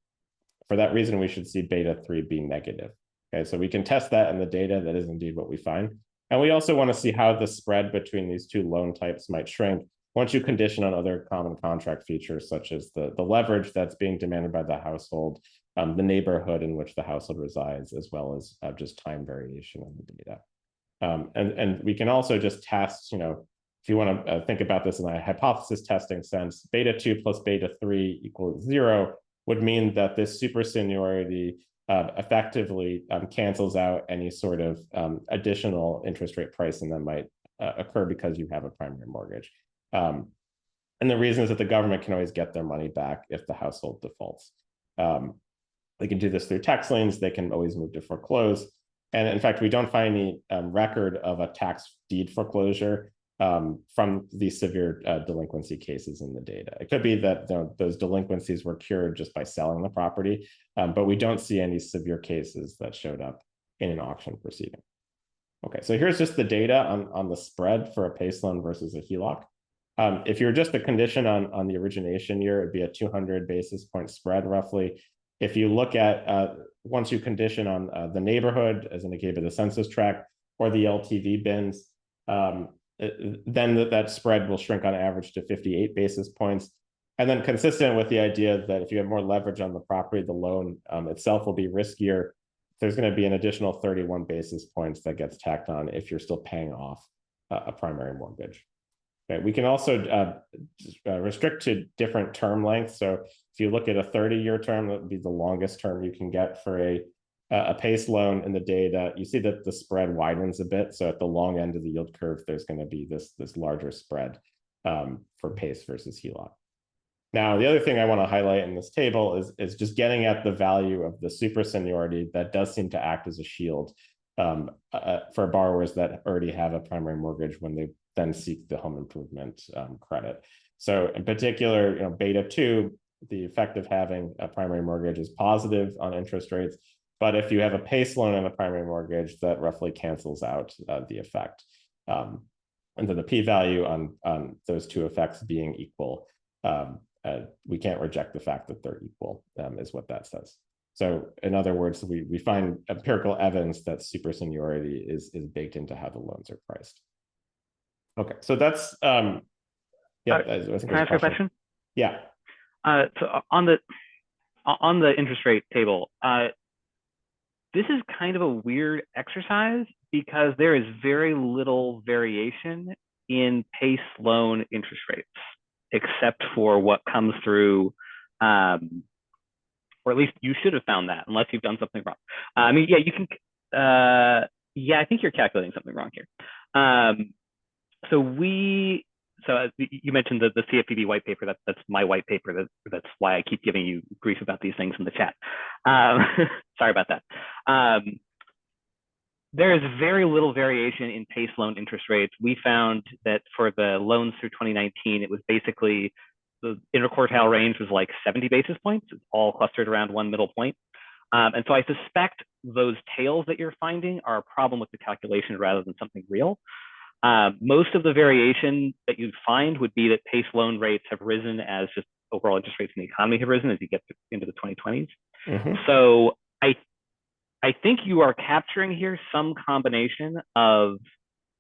for that reason, we should see beta 3 be negative. Okay, so we can test that in the data. That is indeed what we find. And we also want to see how the spread between these two loan types might shrink once you condition on other common contract features, such as the leverage that's being demanded by the household, the neighborhood in which the household resides, as well as just time variation in the data. And we can also just test, if you want to think about this in a hypothesis testing sense, beta 2 plus beta 3 equals 0 would mean that this super seniority effectively cancels out any sort of additional interest rate pricing that might occur because you have a primary mortgage. And the reason is that the government can always get their money back if the household defaults. They can do this through tax liens. They can always move to foreclose. And in fact, we don't find any record of a tax deed foreclosure from these severe delinquency cases in the data. It could be that those delinquencies were cured just by selling the property, but we don't see any severe cases that showed up in an auction proceeding. Okay, so here's just the data on the spread for a PACE loan versus a HELOC. If you're just a condition on the origination year, it'd be a 200 basis point spread roughly. If you look at once you condition on the neighborhood, as indicated by the census tract, or the LTV bins, then that spread will shrink on average to 58 basis points. And then consistent with the idea that if you have more leverage on the property, the loan itself will be riskier. There's going to be an additional 31 basis points that gets tacked on if you're still paying off a primary mortgage. Okay, we can also restrict to different term lengths. So if you look at a 30-year term, that would be the longest term you can get for a PACE loan in the data. You see that the spread widens a bit. So at the long end of the yield curve, there's going to be this larger spread for PACE versus HELOC. Now, the other thing I want to highlight in this table is just getting at the value of the super seniority that does seem to act as a shield for borrowers that already have a primary mortgage when they then seek the home improvement credit. So in particular, beta 2, the effect of having a primary mortgage is positive on interest rates. But if you have a PACE loan and a primary mortgage, that roughly cancels out the effect. And then the p-value on those two effects being equal, we can't reject the fact that they're equal, is what that says. So in other words, we find empirical evidence that super seniority is baked into how the loans are priced. Okay, so that's yeah. I think can I ask you a question? Yeah. So on the interest rate table, this is kind of a weird exercise because there is very little variation in PACE loan interest rates, except for what comes through, or at least you should have found that, unless you've done something wrong. I mean, yeah, you can. Yeah, I think you're calculating something wrong here. So you mentioned the CFPB white paper. That's my white paper. That's why I keep giving you grief about these things in the chat. Sorry about that. There is very little variation in PACE loan interest rates. We found that for the loans through 2019, it was basically the interquartile range was like 70 basis points. It's all clustered around one middle point. And so I suspect those tails that you're finding are a problem with the calculation rather than something real. Most of the variation that you'd find would be that PACE loan rates have risen as just overall interest rates in the economy have risen as you get into the 2020s. Mm-hmm. So I think you are capturing here some combination of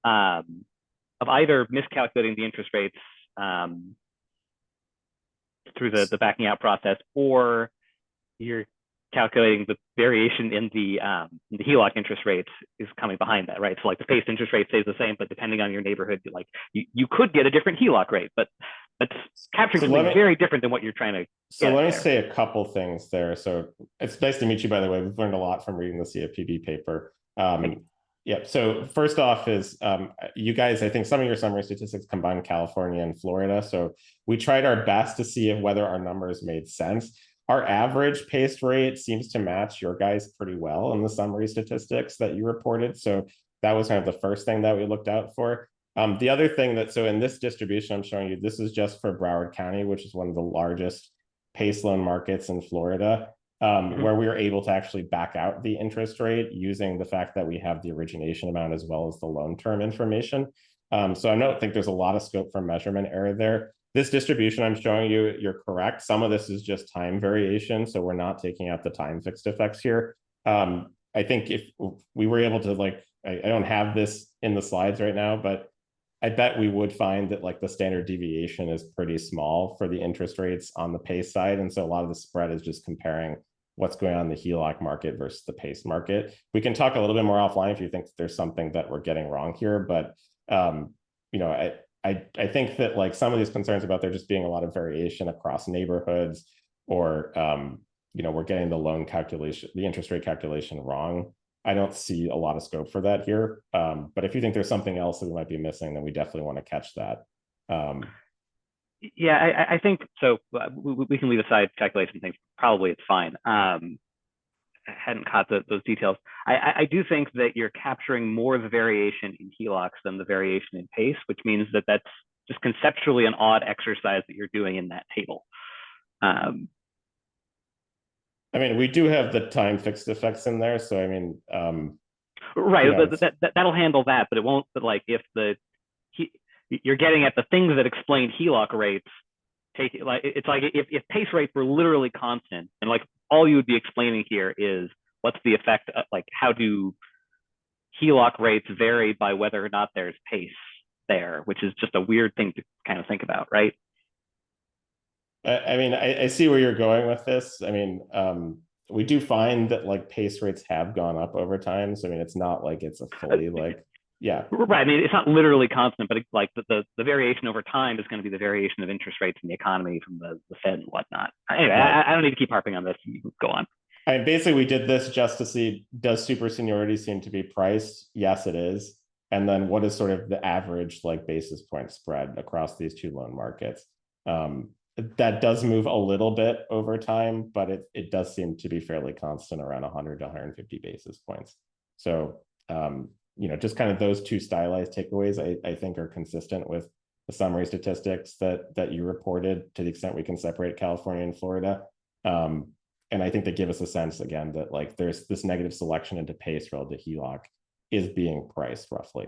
either miscalculating the interest rates through the backing out process, or you're calculating the variation in the HELOC interest rates is coming behind that, right? So like the PACE interest rate stays the same, but depending on your neighborhood, like you could get a different HELOC rate, but That's capturing So something very different than what you're trying to So get let me there. say a couple things there. So it's nice to meet you, by the way. We've learned a lot from reading the CFPB paper. Yeah. So first off is you guys, I think some of your summary statistics combine California and Florida. So we tried our best to see if whether our numbers made sense. Our average pace rate seems to match your guys pretty well in the summary statistics that you reported. So that was kind of the first thing that we looked out for. The other thing that, so in this distribution I'm showing you, this is just for Broward County, which is one of the largest PACE loan markets in Florida, where we were able to actually back out the interest rate using the fact that we have the origination amount as well as the loan term information. So I don't think there's a lot of scope for measurement error there. This distribution I'm showing you, you're correct. Some of this is just time variation, so we're not taking out the time fixed effects here. I think if we were able to, like, I don't have this in the slides right now, but I bet we would find that like the standard deviation is pretty small for the interest rates on the PACE side. And so a lot of the spread is just comparing what's going on in the HELOC market versus the PACE market. We can talk a little bit more offline if you think there's something that we're getting wrong here. But, you know, I think that like some of these concerns about there just being a lot of variation across neighborhoods or, you know, we're getting the loan calculation, the interest rate calculation wrong. I don't see a lot of scope for that here. But if you think there's something else that we might be missing, then we definitely want to catch that. Yeah, I think so. We can leave aside calculation things. Probably it's fine. I hadn't caught those details. I do think that you're capturing more of the variation in HELOCs than the variation in PACE, which means that that's just conceptually an odd exercise that you're doing in that table. I mean, we do have the time fixed effects in there. So, I mean, right, you know, that'll handle that, but it won't, but like if you're getting at the things that explain HELOC rates, it's like if PACE rates were literally constant and like all you would be explaining here is what's the effect of, like, how do HELOC rates vary by whether or not there's PACE there, which is just a weird thing to kind of think about, right? I mean, I see where you're going with this. I mean, we do find that like PACE rates have gone up over time. So, I mean, it's not like it's a fully like, yeah. Right. I mean, it's not literally constant, but it's like the variation over time is going to be the variation of interest rates in the economy from the Fed and whatnot. Anyway, right. I don't need to keep harping on this. You can go on. I mean, basically, we did this just to see, does super seniority seem to be priced? Yes, it is. And then what is sort of the average like basis point spread across these two loan markets? That does move a little bit over time, but it does seem to be fairly constant around 100 to 150 basis points. So, you know, just kind of those two stylized takeaways, I think are consistent with the summary statistics that you reported to the extent we can separate California and Florida. And I think they give us a sense, again, that like there's this negative selection into PACE relative to HELOC is being priced roughly.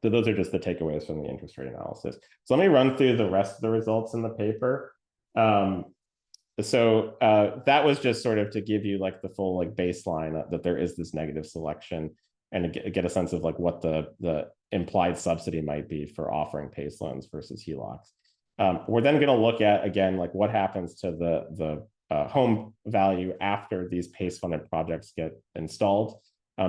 So those are just the takeaways from the interest rate analysis. So let me run through the rest of the results in the paper. So that was just sort of to give you like the full like baseline that there is this negative selection and to get a sense of like what the implied subsidy might be for offering PACE loans versus HELOCs. We're then going to look at, again, like what happens to the home value after these PACE funded projects get installed.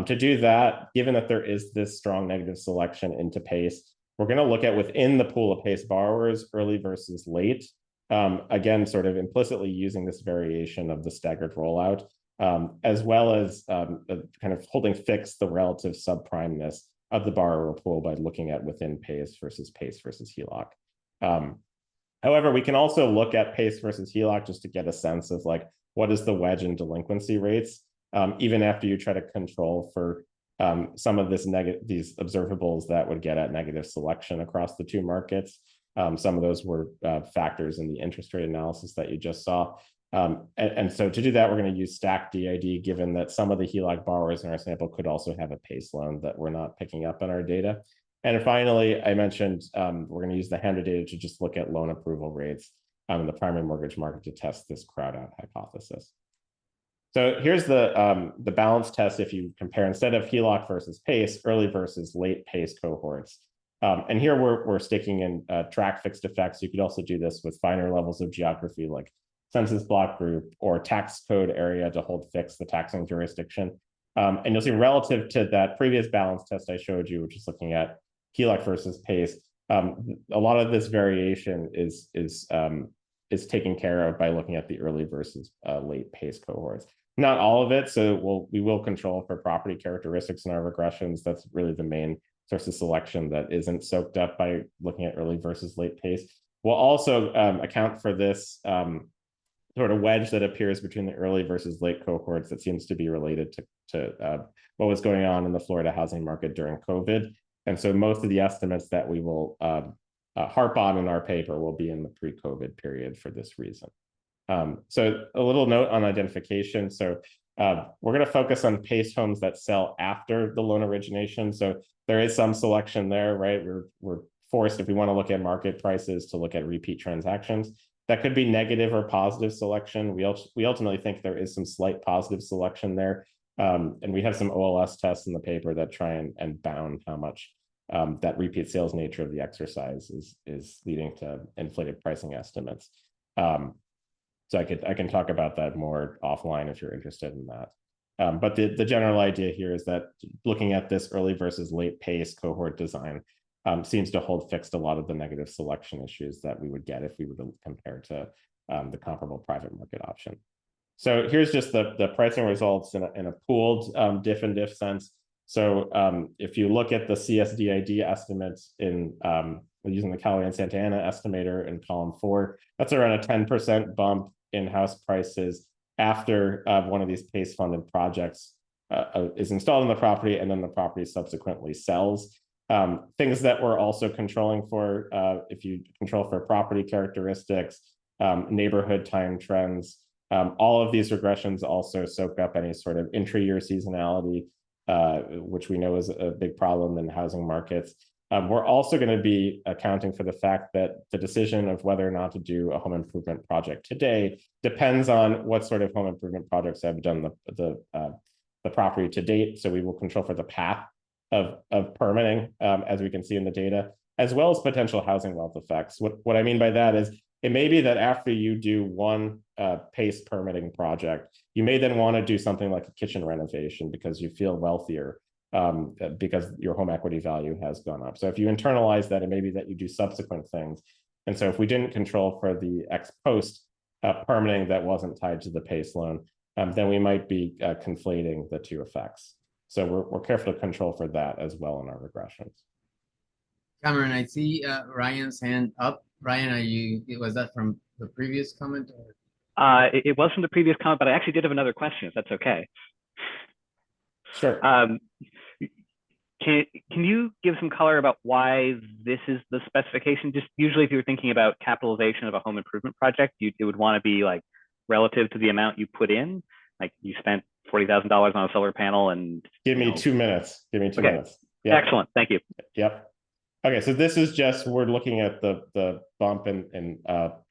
To do that, given that there is this strong negative selection into PACE, we're going to look at within the pool of PACE borrowers, early versus late, again, sort of implicitly using this variation of the staggered rollout, as well as kind of holding fixed the relative subprimeness of the borrower pool by looking at within PACE versus HELOC. However, we can also look at PACE versus HELOC just to get a sense of like, what is the wedge in delinquency rates? Even after you try to control for some of these observables that would get at negative selection across the two markets. Some of those were factors in the interest rate analysis that you just saw. And so to do that, we're going to use stacked DID, given that some of the HELOC borrowers in our sample could also have a PACE loan that we're not picking up in our data. And finally, I mentioned we're going to use the HENDA data to just look at loan approval rates in the primary mortgage market to test this crowd out hypothesis. So here's the balance test if you compare, instead of HELOC versus PACE, early versus late PACE cohorts. And here we're sticking in track fixed effects. You could also do this with finer levels of geography like census block group or tax code area to hold fixed the taxing jurisdiction. And you'll see relative to that previous balance test I showed you, which is looking at HELOC versus PACE, A lot of this variation is taken care of by looking at the early versus late pace cohorts. Not all of it, so we will control for property characteristics in our regressions. That's really the main source of selection that isn't soaked up by looking at early versus late pace. We'll also account for this sort of wedge that appears between the early versus late cohorts that seems to be related to what was going on in the Florida housing market during COVID. And so most of the estimates that we will harp on in our paper will be in the pre-COVID period for this reason. So a little note on identification. So we're going to focus on pace homes that sell after the loan origination. So there is some selection there, right? We're forced, if we want to look at market prices, to look at repeat transactions. That could be negative or positive selection. We ultimately think there is some slight positive selection there. And we have some OLS tests in the paper that try and bound how much that repeat sales nature of the exercise is leading to inflated pricing estimates. So I can talk about that more offline if you're interested in that. But the general idea here is that looking at this early versus late pace cohort design seems to hold fixed a lot of the negative selection issues that we would get if we were to compare to the comparable private market option. So here's just the pricing results in a pooled diff and diff sense. So if you look at the CSDID estimates in using the Callaway and Santa Ana estimator in column 4, that's around a 10% bump in house prices after one of these PACE funded projects is installed in the property and then the property subsequently sells. Things that we're also controlling for, if you control for property characteristics, neighborhood time trends, all of these regressions also soak up any sort of intra-year seasonality, which we know is a big problem in housing markets. We're also going to be accounting for the fact that the decision of whether or not to do a home improvement project today depends on what sort of home improvement projects have done the property to date. So we will control for the path of permitting, as we can see in the data, as well as potential housing wealth effects. What I mean by that is it may be that after you do one PACE permitting project, you may then want to do something like a kitchen renovation because you feel wealthier, because your home equity value has gone up. So if you internalize that, it may be that you do subsequent things. And so if we didn't control for the ex post permitting that wasn't tied to the PACE loan, then we might be conflating the two effects. So we're careful to control for that as well in our regressions. Cameron, I see Ryan's hand up. Ryan, was that from the previous comment? Or? It was from the previous comment, but I actually did have another question, if that's okay. Sure. Can you give some color about why this is the specification? Just usually if you're thinking about capitalization of a home improvement project, it would want to be like relative to the amount you put in. Like you spent $40,000 on a solar panel and— Give me 2 minutes. Give me 2 minutes. Yep. Excellent. Thank you. Yep. Okay, so this is just, we're looking at the bump in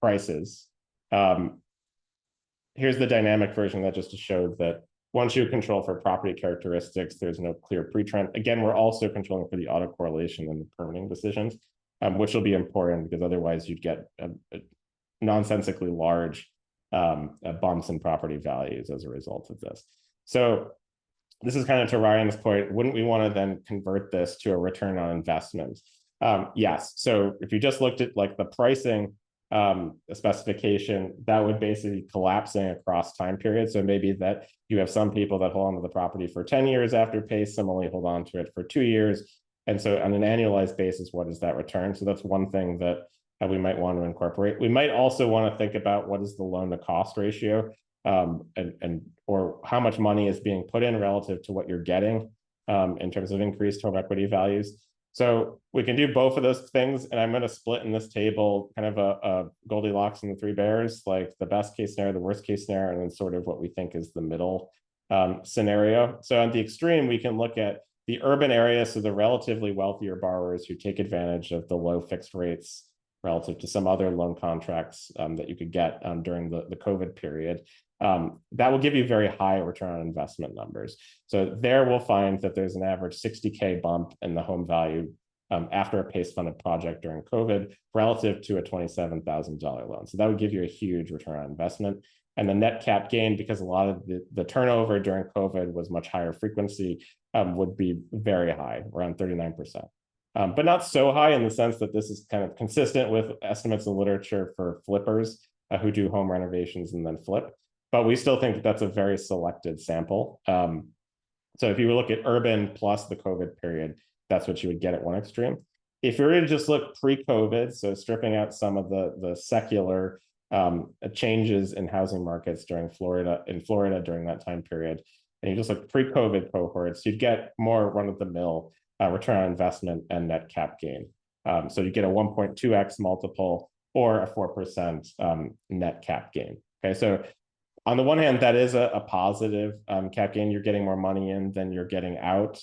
prices. Here's the dynamic version that just to show that once you control for property characteristics, there's no clear pre-trend. Again, we're also controlling for the autocorrelation in the permitting decisions, which will be important because otherwise you'd get nonsensically large bumps in property values as a result of this. So this is kind of to Ryan's point, wouldn't we want to then convert this to a return on investment? Yes. So if you just looked at like the pricing specification, that would basically be collapsing across time periods. So maybe that you have some people that hold on to the property for 10 years after PACE, similarly hold on to it for 2 years. And so on an annualized basis, what is that return? So that's one thing that we might want to incorporate. We might also want to think about what is the loan to cost ratio, or how much money is being put in relative to what you're getting in terms of increased home equity values. So we can do both of those things, and I'm going to split in this table kind of a Goldilocks and the Three Bears, like the best case scenario, the worst case scenario, and then sort of what we think is the middle scenario. So on the extreme, we can look at the urban areas, so the relatively wealthier borrowers who take advantage of the low fixed rates relative to some other loan contracts that you could get during the COVID period. That will give you very high return on investment numbers. So there we'll find that there's an average 60K bump in the home value after a PACE funded project during COVID relative to a $27,000 loan. So that would give you a huge return on investment. And the net cap gain, because a lot of the turnover during COVID was much higher frequency, would be very high, around 39%. but not so high in the sense that this is kind of consistent with estimates in literature for flippers who do home renovations and then flip. But we still think that that's a very selected sample. So if you look at urban plus the COVID period, that's what you would get at one extreme. If you were to just look pre-COVID, so stripping out some of the secular changes in housing markets in Florida during that time period, and you just look pre-COVID cohorts, you'd get more run-of-the-mill return on investment and net cap gain. So you get a 1.2x multiple or a 4% net cap gain. Okay, so on the one hand, that is a positive cap gain. You're getting more money in than you're getting out.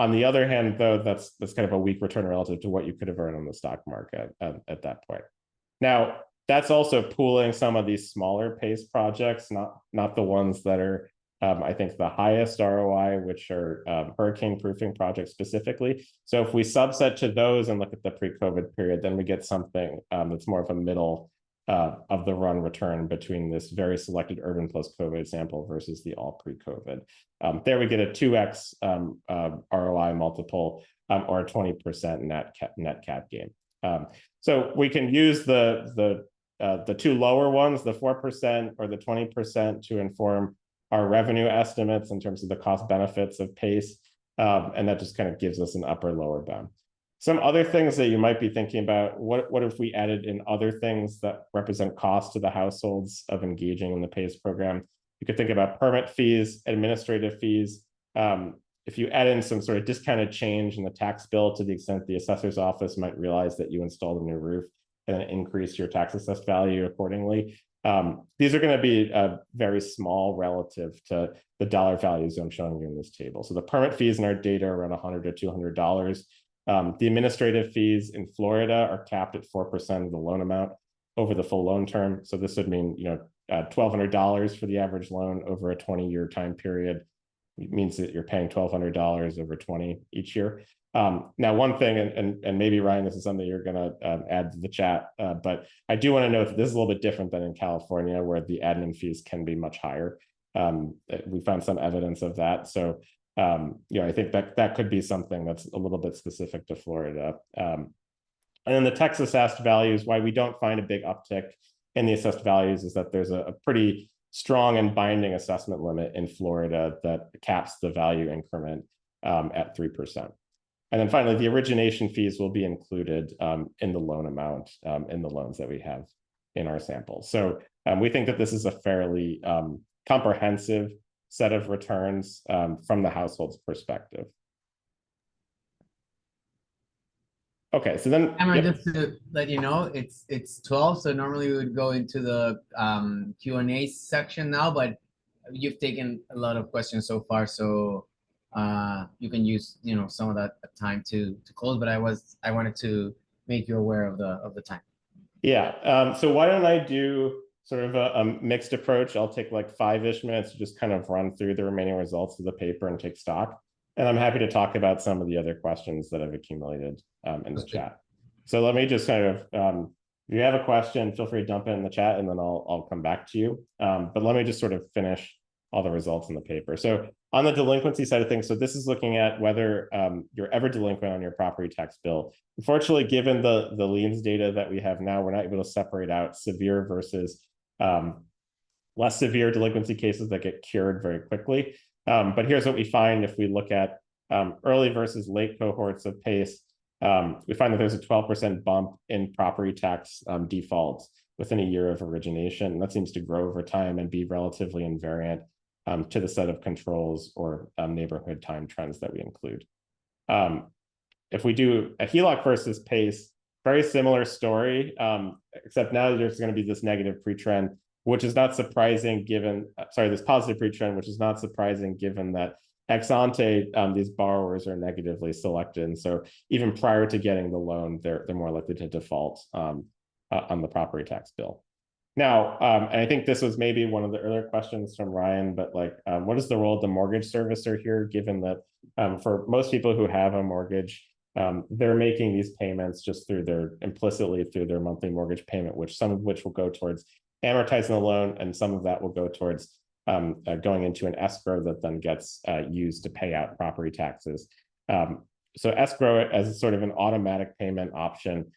On the other hand, though, that's kind of a weak return relative to what you could have earned on the stock market at that point. Now, that's also pooling some of these smaller pace projects, not the ones that are, I think, the highest ROI, which are hurricane proofing projects specifically. So if we subset to those and look at the pre-COVID period, then we get something that's more of a middle of the run return between this very selected urban plus COVID sample versus the all pre-COVID. There we get a 2x ROI multiple or a 20% net cap gain. So we can use the two lower ones, the 4% or the 20%, to inform our revenue estimates in terms of the cost benefits of PACE, and that just kind of gives us an upper lower bound. Some other things that you might be thinking about, what if we added in other things that represent cost to the households of engaging in the PACE program? You could think about permit fees, administrative fees. If you add in some sort of discounted change in the tax bill to the extent the assessor's office might realize that you installed a new roof and then increase your tax assessed value accordingly. These are going to be very small relative to the dollar values I'm showing you in this table. So the permit fees in our data are around $100 to $200. The administrative fees in Florida are capped at 4% of the loan amount over the full loan term. So this would mean, $1,200 for the average loan over a 20-year time period. It means that you're paying $1,200 over 20 each year. Now, one thing, and maybe Ryan, this is something you're going to add to the chat, but I do want to note that this is a little bit different than in California, where the admin fees can be much higher. We found some evidence of that. So I think that could be something that's a little bit specific to Florida. And then the Texas assessed values, why we don't find a big uptick in the assessed values is that there's a pretty strong and binding assessment limit in Florida that caps the value increment at 3%. And then finally, the origination fees will be included in the loan amount in the loans that we have in our samples. So we think that this is a fairly comprehensive set of returns from the household's perspective. Okay, so then Cameron, just to let you know, it's 12, so normally we would go into the Q&A section now, but you've taken a lot of questions so far, so you can use some of that time to close. But I wanted to make you aware of the time. Yeah. So why don't I do sort of a mixed approach? I'll take like 5-ish minutes to just kind of run through the remaining results of the paper and take stock. And I'm happy to talk about some of the other questions that I've accumulated in the chat. So let me just kind of, if you have a question, feel free to dump it in the chat and then I'll come back to you. But let me just sort of finish all the results in the paper. So on the delinquency side of things, so this is looking at whether you're ever delinquent on your property tax bill. Unfortunately, given the liens data that we have now, we're not able to separate out severe versus less severe delinquency cases that get cured very quickly. But here's what we find if we look at early versus late cohorts of PACE. We find that there's a 12% bump in property tax defaults within a year of origination. That seems to grow over time and be relatively invariant to the set of controls or neighborhood time trends that we include. If we do a HELOC versus PACE, very similar story, except now there's going to be this negative pre-trend, which is not surprising given, this positive pre-trend, which is not surprising given that ex ante, these borrowers are negatively selected. And so even prior to getting the loan, they're more likely to default on the property tax bill. Now, and I think this was maybe one of the earlier questions from Ryan, but what is the role of the mortgage servicer here, given that for most people who have a mortgage, they're making these payments just implicitly through their monthly mortgage payment, some of which will go towards amortizing the loan, and some of that will go towards going into an escrow that then gets used to pay out property taxes. So escrow as sort of an automatic payment option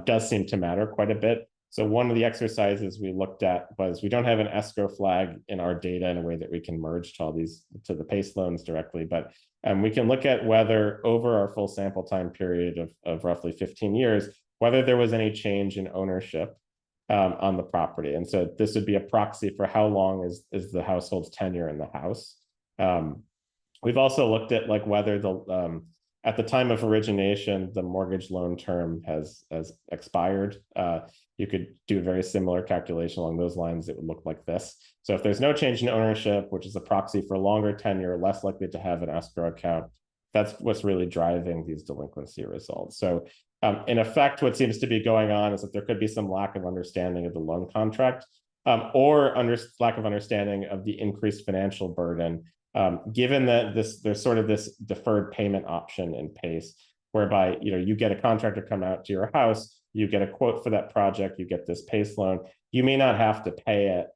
does seem to matter quite a bit. So one of the exercises we looked at was we don't have an escrow flag in our data in a way that we can merge to all these to the PACE loans directly, but we can look at whether over our full sample time period of roughly 15 years, whether there was any change in ownership on the property. And so this would be a proxy for how long is the household's tenure in the house. We've also looked at like whether the at the time of origination, the mortgage loan term has expired. You could do a very similar calculation along those lines. It would look like this. So if there's no change in ownership, which is a proxy for longer tenure, less likely to have an escrow account, that's what's really driving these delinquency results. So in effect, what seems to be going on is that there could be some lack of understanding of the loan contract or lack of understanding of the increased financial burden, given that there's sort of this deferred payment option in PACE, whereby you get a contractor come out to your house, you get a quote for that project, you get this PACE loan. You may not have to pay it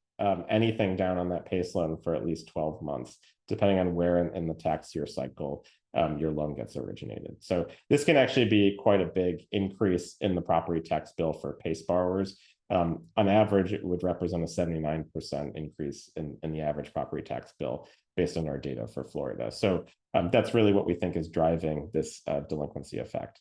anything down on that PACE loan for at least 12 months, depending on where in the tax year cycle your loan gets originated. So this can actually be quite a big increase in the property tax bill for PACE borrowers. On average, it would represent a 79% increase in the average property tax bill based on our data for Florida. So that's really what we think is driving this delinquency effect.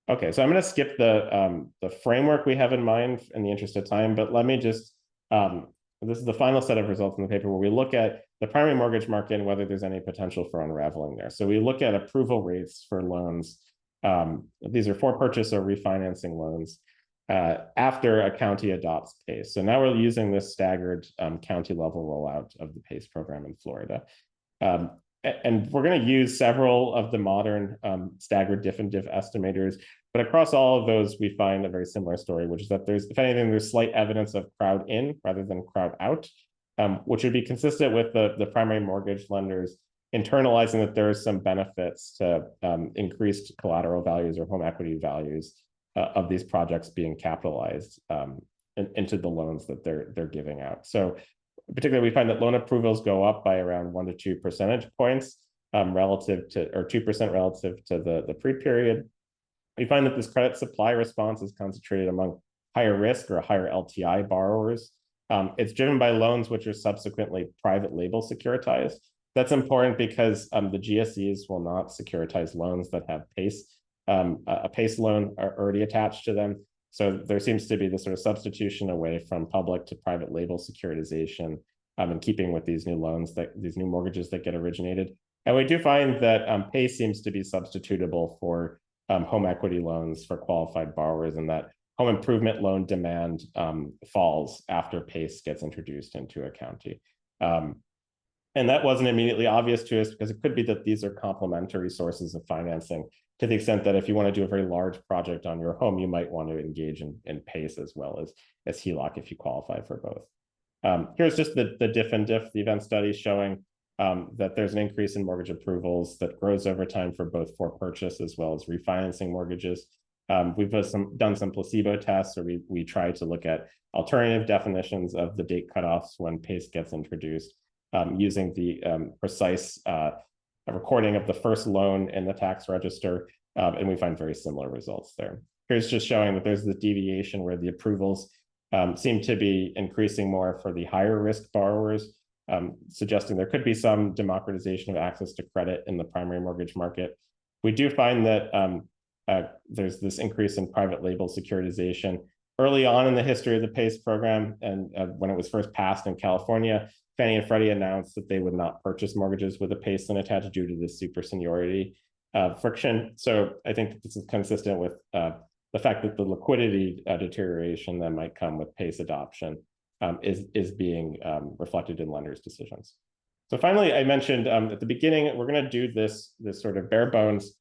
Okay, so I'm going to skip the framework we have in mind in the interest of time, but let me just, this is the final set of results in the paper where we look at the primary mortgage market and whether there's any potential for unraveling there. So we look at approval rates for loans. These are for purchase or refinancing loans after a county adopts PACE. So now we're using this staggered county level rollout of the PACE program in Florida. And we're going to use several of the modern staggered diff and diff estimators, but across all of those, we find a very similar story, which is that if anything, there's slight evidence of crowd in rather than crowd out, which would be consistent with the primary mortgage lenders internalizing that there are some benefits to increased collateral values or home equity values of these projects being capitalized into the loans that they're giving out. So particularly, we find that loan approvals go up by around 1 to 2 percentage points relative to, or 2% relative to the pre-period. We find that this credit supply response is concentrated among higher risk or higher LTI borrowers. It's driven by loans which are subsequently private label securitized. That's important because the GSEs will not securitize loans that have PACE, a PACE loan already attached to them. So there seems to be this sort of substitution away from public to private label securitization in keeping with these new loans, these new mortgages that get originated. And we do find that PACE seems to be substitutable for home equity loans for qualified borrowers, and that home improvement loan demand falls after PACE gets introduced into a county. And that wasn't immediately obvious to us because it could be that these are complementary sources of financing, to the extent that if you want to do a very large project on your home, you might want to engage in PACE as well as HELOC if you qualify for both. Here's just the diff and diff, the event study showing that there's an increase in mortgage approvals that grows over time for both for purchase as well as refinancing mortgages. We've done some placebo tests, or we try to look at alternative definitions of the date cutoffs when PACE gets introduced, using the precise recording of the first loan in the tax register, and we find very similar results there. Here's just showing that there's the deviation where the approvals seem to be increasing more for the higher risk borrowers, suggesting there could be some democratization of access to credit in the primary mortgage market. We do find that there's this increase in private label securitization. Early on in the history of the PACE program, and when it was first passed in California, Fannie and Freddie announced that they would not purchase mortgages with a PACE lien attached due to this super seniority friction. So I think this is consistent with the fact that the liquidity deterioration that might come with PACE adoption is being reflected in lenders' decisions. So finally, I mentioned at the beginning, we're going to do this sort of bare bones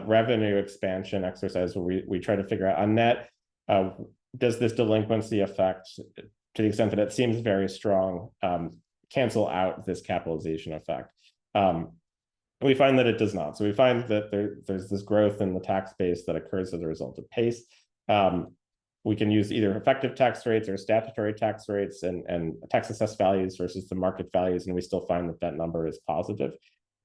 revenue expansion exercise where we try to figure out on net, does this delinquency effect, to the extent that it seems very strong, cancel out this capitalization effect? We find that it does not. So we find that there's this growth in the tax base that occurs as a result of PACE. We can use either effective tax rates or statutory tax rates and tax assessed values versus the market values, and we still find that number is positive.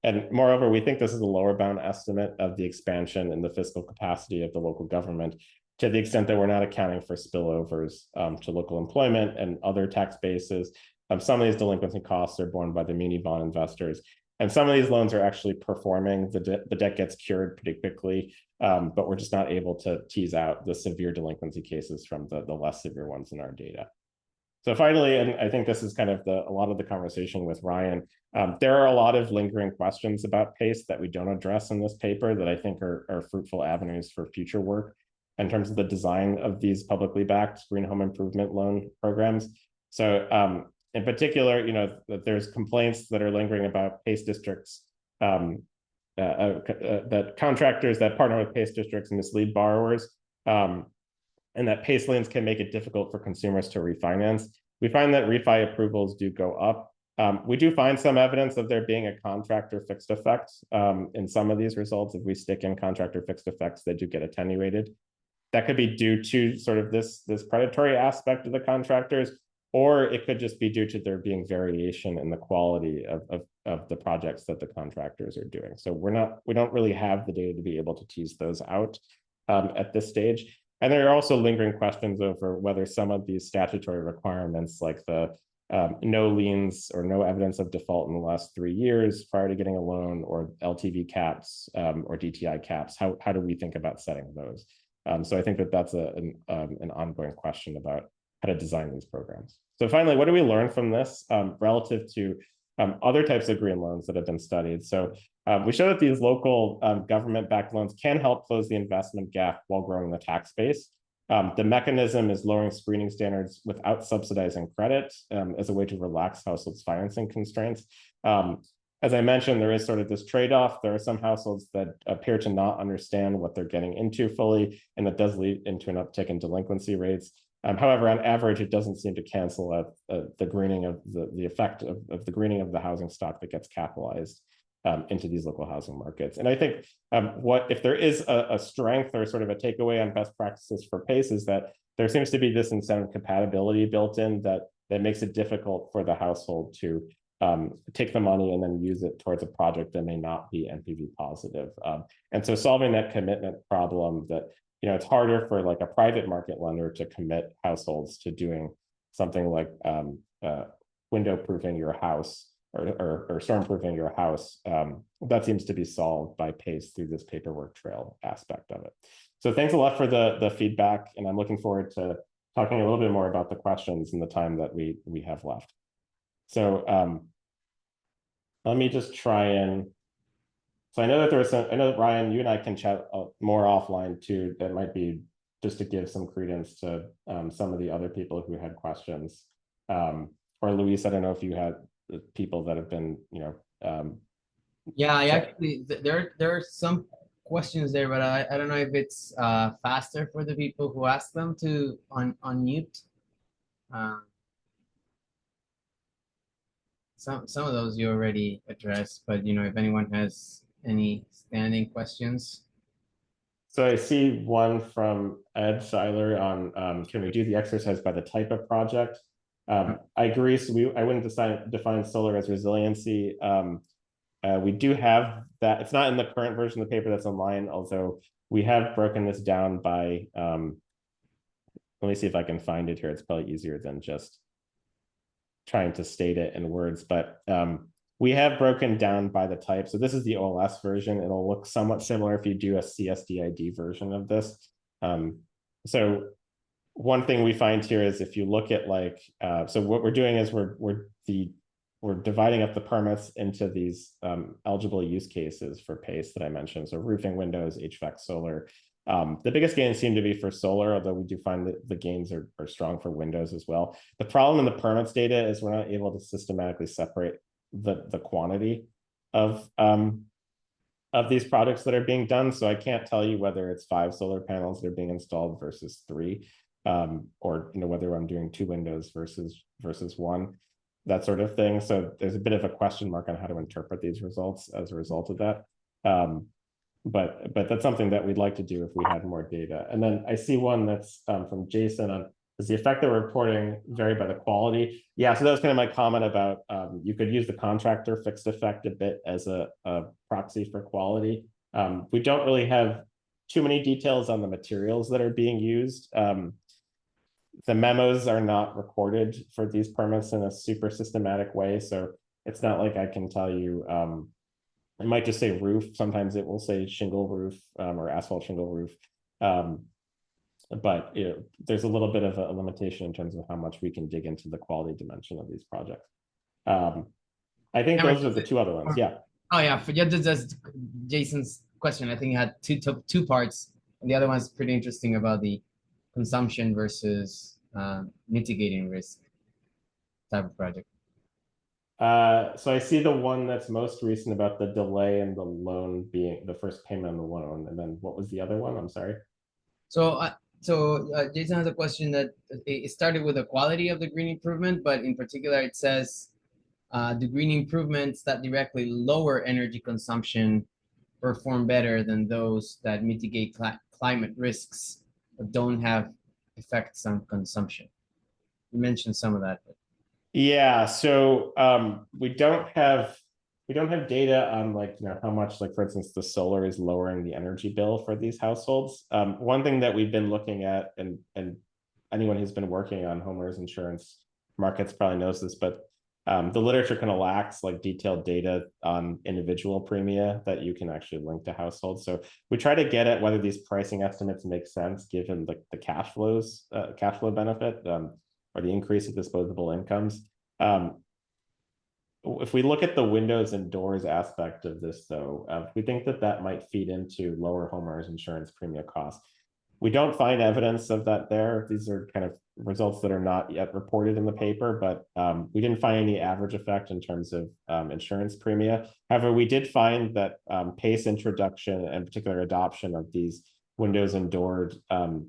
And moreover, we think this is a lower bound estimate of the expansion in the fiscal capacity of the local government, to the extent that we're not accounting for spillovers to local employment and other tax bases. Some of these delinquency costs are borne by the muni bond investors. And some of these loans are actually performing. The debt gets cured pretty quickly, but we're just not able to tease out the severe delinquency cases from the less severe ones in our data. So finally, and I think this is kind of a lot of the conversation with Ryan, there are a lot of lingering questions about PACE that we don't address in this paper that I think are fruitful avenues for future work in terms of the design of these publicly backed green home improvement loan programs. So in particular, that there's complaints that are lingering about PACE districts, that contractors that partner with PACE districts mislead borrowers, and that PACE liens can make it difficult for consumers to refinance. We find that refi approvals do go up. We do find some evidence of there being a contractor fixed effect in some of these results. If we stick in contractor fixed effects, they do get attenuated. That could be due to sort of this predatory aspect of the contractors, or it could just be due to there being variation in the quality of the projects that the contractors are doing. So we don't really have the data to be able to tease those out at this stage. And there are also lingering questions over whether some of these statutory requirements, like the no liens or no evidence of default in the last 3 years prior to getting a loan, or LTV caps or DTI caps, how do we think about setting those? So I think that's an ongoing question about how to design these programs. So finally, what do we learn from this relative to other types of green loans that have been studied? So we show that these local government-backed loans can help close the investment gap while growing the tax base. The mechanism is lowering screening standards without subsidizing credit as a way to relax households' financing constraints. As I mentioned, there is sort of this trade-off. There are some households that appear to not understand what they're getting into fully, and that does lead into an uptick in delinquency rates. However, on average, it doesn't seem to cancel out the greening of the effect of the greening of the housing stock that gets capitalized into these local housing markets. And I think if there is a strength or sort of a takeaway on best practices for PACE, is that there seems to be this incentive compatibility built in that makes it difficult for the household to take the money and then use it towards a project that may not be NPV positive. And so solving that commitment problem, that it's harder for like a private market lender to commit households to doing something like window proofing your house or storm proofing your house. That seems to be solved by PACE through this paperwork trail aspect of it. So thanks a lot for the feedback, and I'm looking forward to talking a little bit more about the questions in the time that we have left. So let me just try and, so I know that I know that Ryan, you and I can chat more offline too. That might be just to give some credence to some of the other people who had questions. Or Luis, I don't know if you had people that have been, Yeah, I actually, there are some questions there, but I don't know if it's faster for the people who ask them to unmute. Some of those you already addressed, but if anyone has any standing questions. So I see one from Ed Seiler on can we do the exercise by the type of project? I agree. So I wouldn't define solar as resiliency. We do have that. It's not in the current version of the paper that's online, although we have broken this down by, let me see if I can find it here. It's probably easier than just trying to state it in words, but we have broken down by the type. So this is the OLS version. It'll look somewhat similar if you do a CSDID version of this. So one thing we find here is if you look at like, so what we're doing is we're dividing up the permits into these eligible use cases for PACE that I mentioned. So roofing, windows, HVAC, solar. The biggest gains seem to be for solar, although we do find that the gains are strong for windows as well. The problem in the permits data is we're not able to systematically separate the quantity of these projects that are being done. So I can't tell you whether it's 5 solar panels that are being installed versus 3, or whether I'm doing 2 windows versus 1, that sort of thing. So there's a bit of a question mark on how to interpret these results as a result of that. But that's something that we'd like to do if we had more data. And then I see one that's from Jason on Does the effect that we're reporting vary by the quality? Yeah, so that was kind of my comment about you could use the contractor fixed effect a bit as a proxy for quality. We don't really have too many details on the materials that are being used. The memos are not recorded for these permits in a super systematic way, so it's not like I can tell you. It might just say roof. Sometimes it will say shingle roof or asphalt shingle roof. But there's a little bit of a limitation in terms of how much we can dig into the quality dimension of these projects. I think those are the two other ones. Yeah. Oh yeah, for just Jason's question, I think it had two parts, and the other one's pretty interesting about the consumption versus mitigating risk type of project. So I see the one that's most recent about the delay in the loan being the first payment on the loan, and then what was the other one? I'm sorry. So Jason has a question that it started with the quality of the green improvement, but in particular it says the green improvements that directly lower energy consumption perform better than those that mitigate climate risks but don't have effects on consumption. You mentioned some of that. But... Yeah, so we don't have data on how much, for instance, the solar is lowering the energy bill for these households. One thing that we've been looking at, and anyone who's been working on homeowners insurance markets probably knows this, but the literature kind of lacks detailed data on individual premia that you can actually link to households. So we try to get at whether these pricing estimates make sense given the cash flow benefit or the increase of disposable incomes. If we look at the windows and doors aspect of this, though, we think that might feed into lower homeowners insurance premium costs. We don't find evidence of that there. These are kind of results that are not yet reported in the paper, but we didn't find any average effect in terms of insurance premia. However, we did find that PACE introduction and particular adoption of these windows and door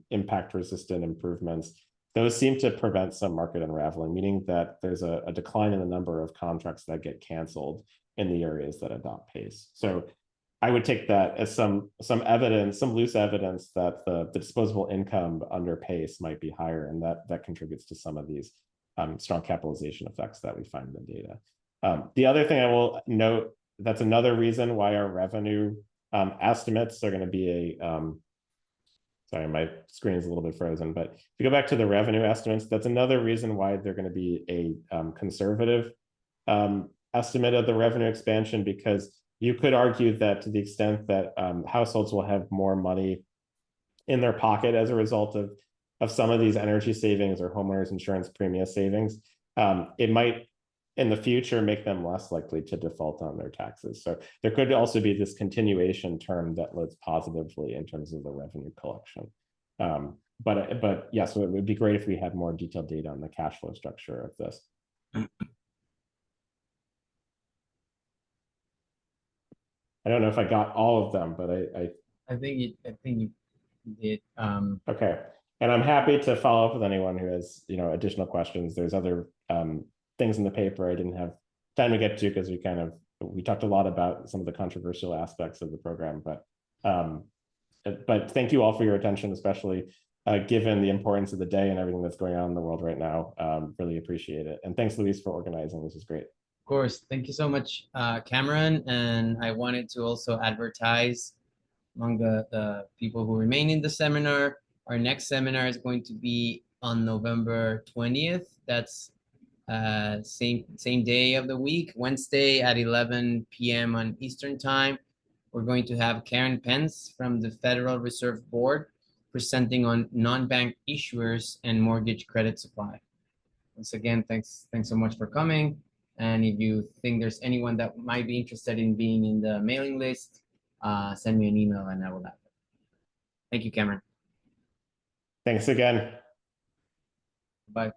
impact resistant improvements, those seem to prevent some market unraveling, meaning that there's a decline in the number of contracts that get canceled in the areas that adopt PACE. So I would take that as some evidence, some loose evidence that the disposable income under PACE might be higher, and that contributes to some of these strong capitalization effects that we find in the data. The other thing I will note, that's another reason why our revenue estimates are going to be sorry, my screen is a little bit frozen, but if you go back to the revenue estimates, that's another reason why they're going to be a conservative estimate of the revenue expansion, because you could argue that to the extent that households will have more money in their pocket as a result of some of these energy savings or homeowners insurance premium savings, it might in the future make them less likely to default on their taxes. So there could also be this continuation term that loads positively in terms of the revenue collection. But yeah, so it would be great if we had more detailed data on the cash flow structure of this. I don't know if I got all of them, but I think you did. Okay, and I'm happy to follow up with anyone who has additional questions. There's other things in the paper I didn't have time to get to because we talked a lot about some of the controversial aspects of the program, but thank you all for your attention, especially given the importance of the day and everything that's going on in the world right now. Really appreciate it, and thanks, Luis, for organizing. This is great. Of course, thank you so much, Cameron. And I wanted to also advertise among the people who remain in the seminar. Our next seminar is going to be on November 20th. That's same day of the week, Wednesday at 11 p.m. on Eastern Time. We're going to have Karen Pence from the Federal Reserve Board presenting on non-bank issuers and mortgage credit supply. Once again, thanks so much for coming. And if you think there's anyone that might be interested in being in the mailing list, send me an email and I will have it. Thank you, Cameron. Thanks again. Bye.